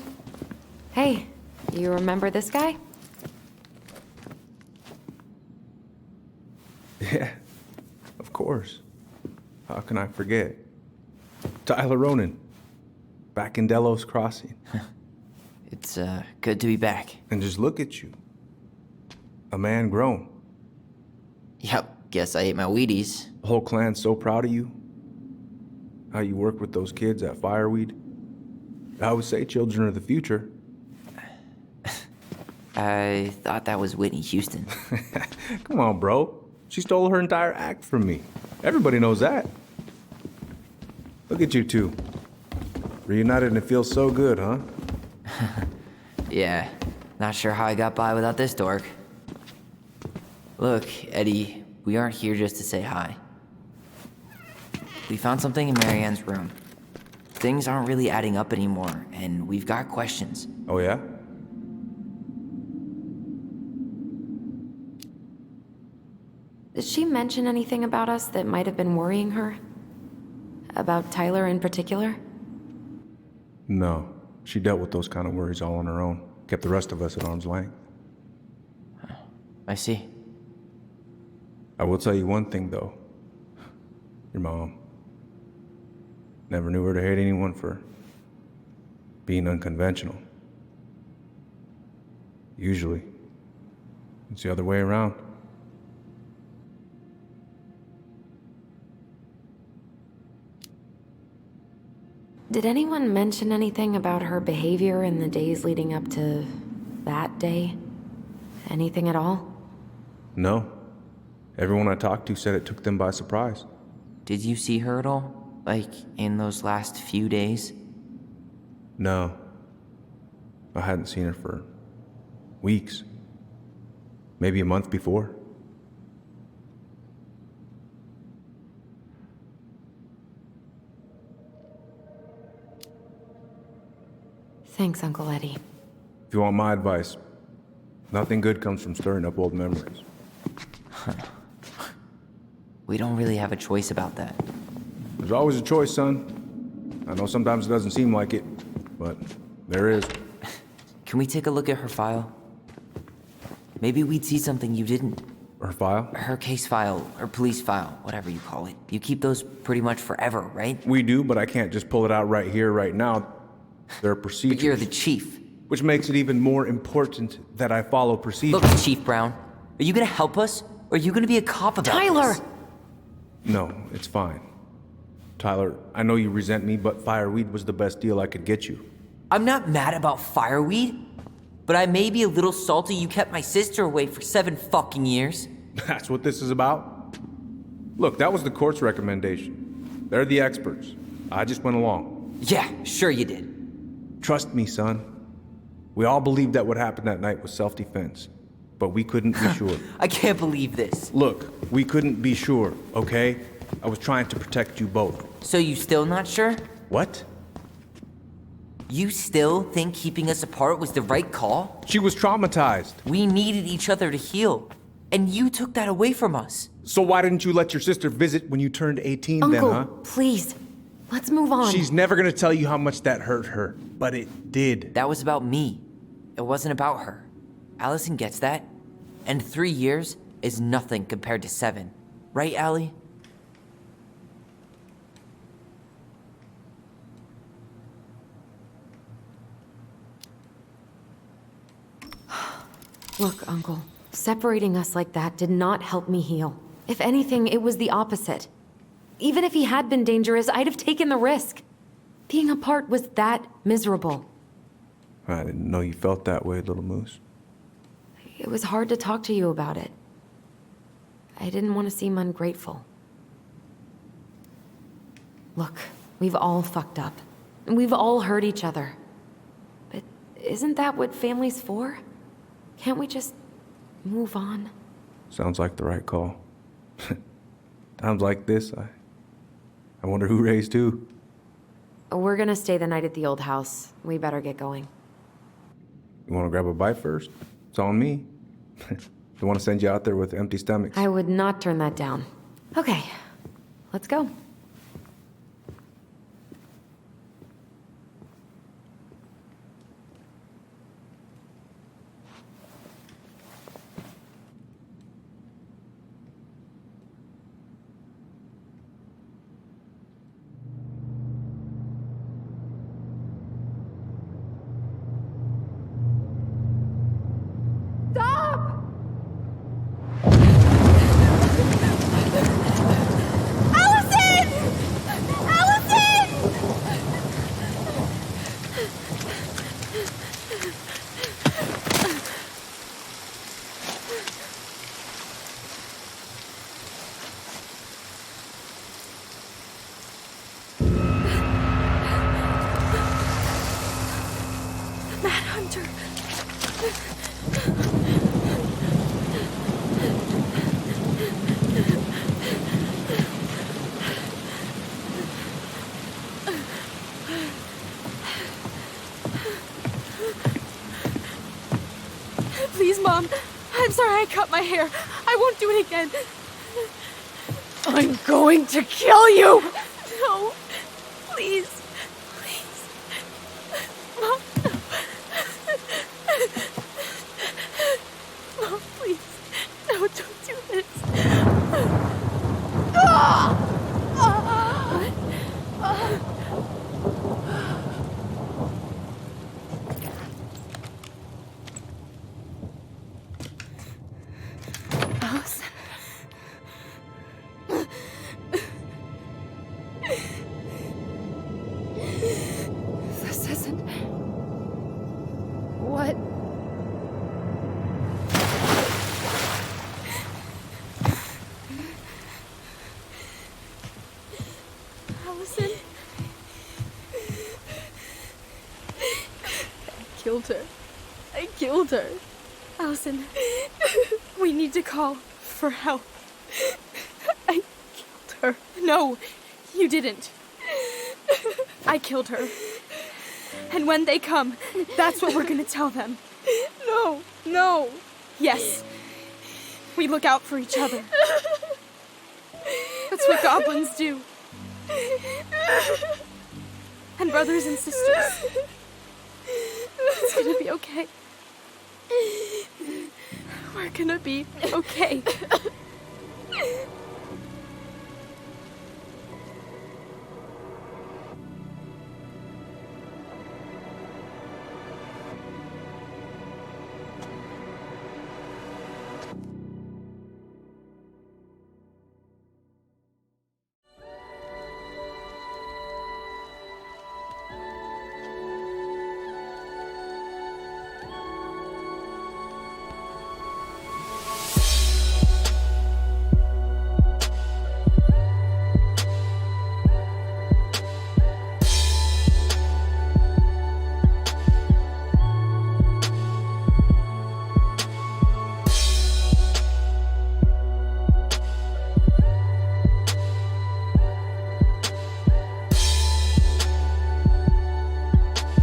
Hey, you remember this guy? Yeah, of course. How can I forget? Tyler Ronan, back in Delos Crossing. It's, good to be back. And just look at you. A man grown. Yep, guess I ate my Wheaties. The whole clan's so proud of you. How you work with those kids at Fireweed. I would say children are the future. I thought that was Whitney Houston. Come on, bro. She stole her entire act from me. Everybody knows that. Look at you two. Reunited and it feels so good, huh? Yeah, not sure how I got by without this dork. Look, Eddie, we aren't here just to say hi. We found something in Marianne's room. Things aren't really adding up anymore, and we've got questions. Oh, yeah? Did she mention anything about us that might have been worrying her? About Tyler in particular? No. She dealt with those kind of worries all on her own. Kept the rest of us at arm's length. I see. I will tell you one thing, though. Your mom. Never knew her to hate anyone for being unconventional. Usually, it's the other way around. Did anyone mention anything about her behavior in the days leading up to that day? Anything at all? No. Everyone I talked to said it took them by surprise. Did you see her at all? Like, in those last few days? No. I hadn't seen her for weeks. Maybe a month before. Thanks, Uncle Eddie. If you want my advice, nothing good comes from stirring up old memories. We don't really have a choice about that. There's always a choice, son. I know sometimes it doesn't seem like it, but there is. Can we take a look at her file? Maybe we'd see something you didn't. Her file? Her case file, or police file, whatever you call it. You keep those pretty much forever, right? We do, but I can't just pull it out right here, right now. There are procedures. But you're the chief. Which makes it even more important that I follow procedures. Look, Chief Brown, are you gonna help us? Or are you gonna be a cop about Tyler! this? No, it's fine. Tyler, I know you resent me, but Fireweed was the best deal I could get you. I'm not mad about Fireweed, but I may be a little salty you kept my sister away for 7 fucking years. That's what this is about? Look, that was the court's recommendation. They're the experts. I just went along. Yeah, sure you did. Trust me, son. We all believed that what happened that night was self-defense, but we couldn't be sure. I can't believe this. Look, we couldn't be sure, okay? I was trying to protect you both. So you still not sure? What? You still think keeping us apart was the right call? She was traumatized. We needed each other to heal, and you took that away from us. So why didn't you let your sister visit when you turned 18 Uncle, then, huh? Please. Let's move on. She's never gonna tell you how much that hurt her, but it did. That was about me. It wasn't about her. Alyson gets that. And 3 years is nothing compared to 7. Right, Allie? Look, Uncle, separating us like that did not help me heal. If anything, it was the opposite. Even if he had been dangerous, I'd have taken the risk. Being apart was that miserable. I didn't know you felt that way, little moose. It was hard to talk to you about it. I didn't want to seem ungrateful. Look, we've all fucked up. And we've all hurt each other. But isn't that what family's for? Can't we just move on? Sounds like the right call. Times like this, I wonder who raised who. We're gonna stay the night at the old house. We better get going. You wanna grab a bite first? It's on me. Don't want to send you out there with empty stomachs. I would not turn that down. Okay, let's go. Please, Mom. I'm sorry I cut my hair. I won't do it again. I'm going to kill you! No. Please. Please. Mom, no. Mom, please. No, don't do this. Alyson. This isn't... What? Alyson. I killed her. I killed her. Alyson, we need to call for help. I killed her. No, you didn't. I killed her. And when they come, that's what we're gonna tell them. No, no. Yes. We look out for each other. That's what goblins do. And brothers and sisters. It's gonna be okay. We're gonna be okay.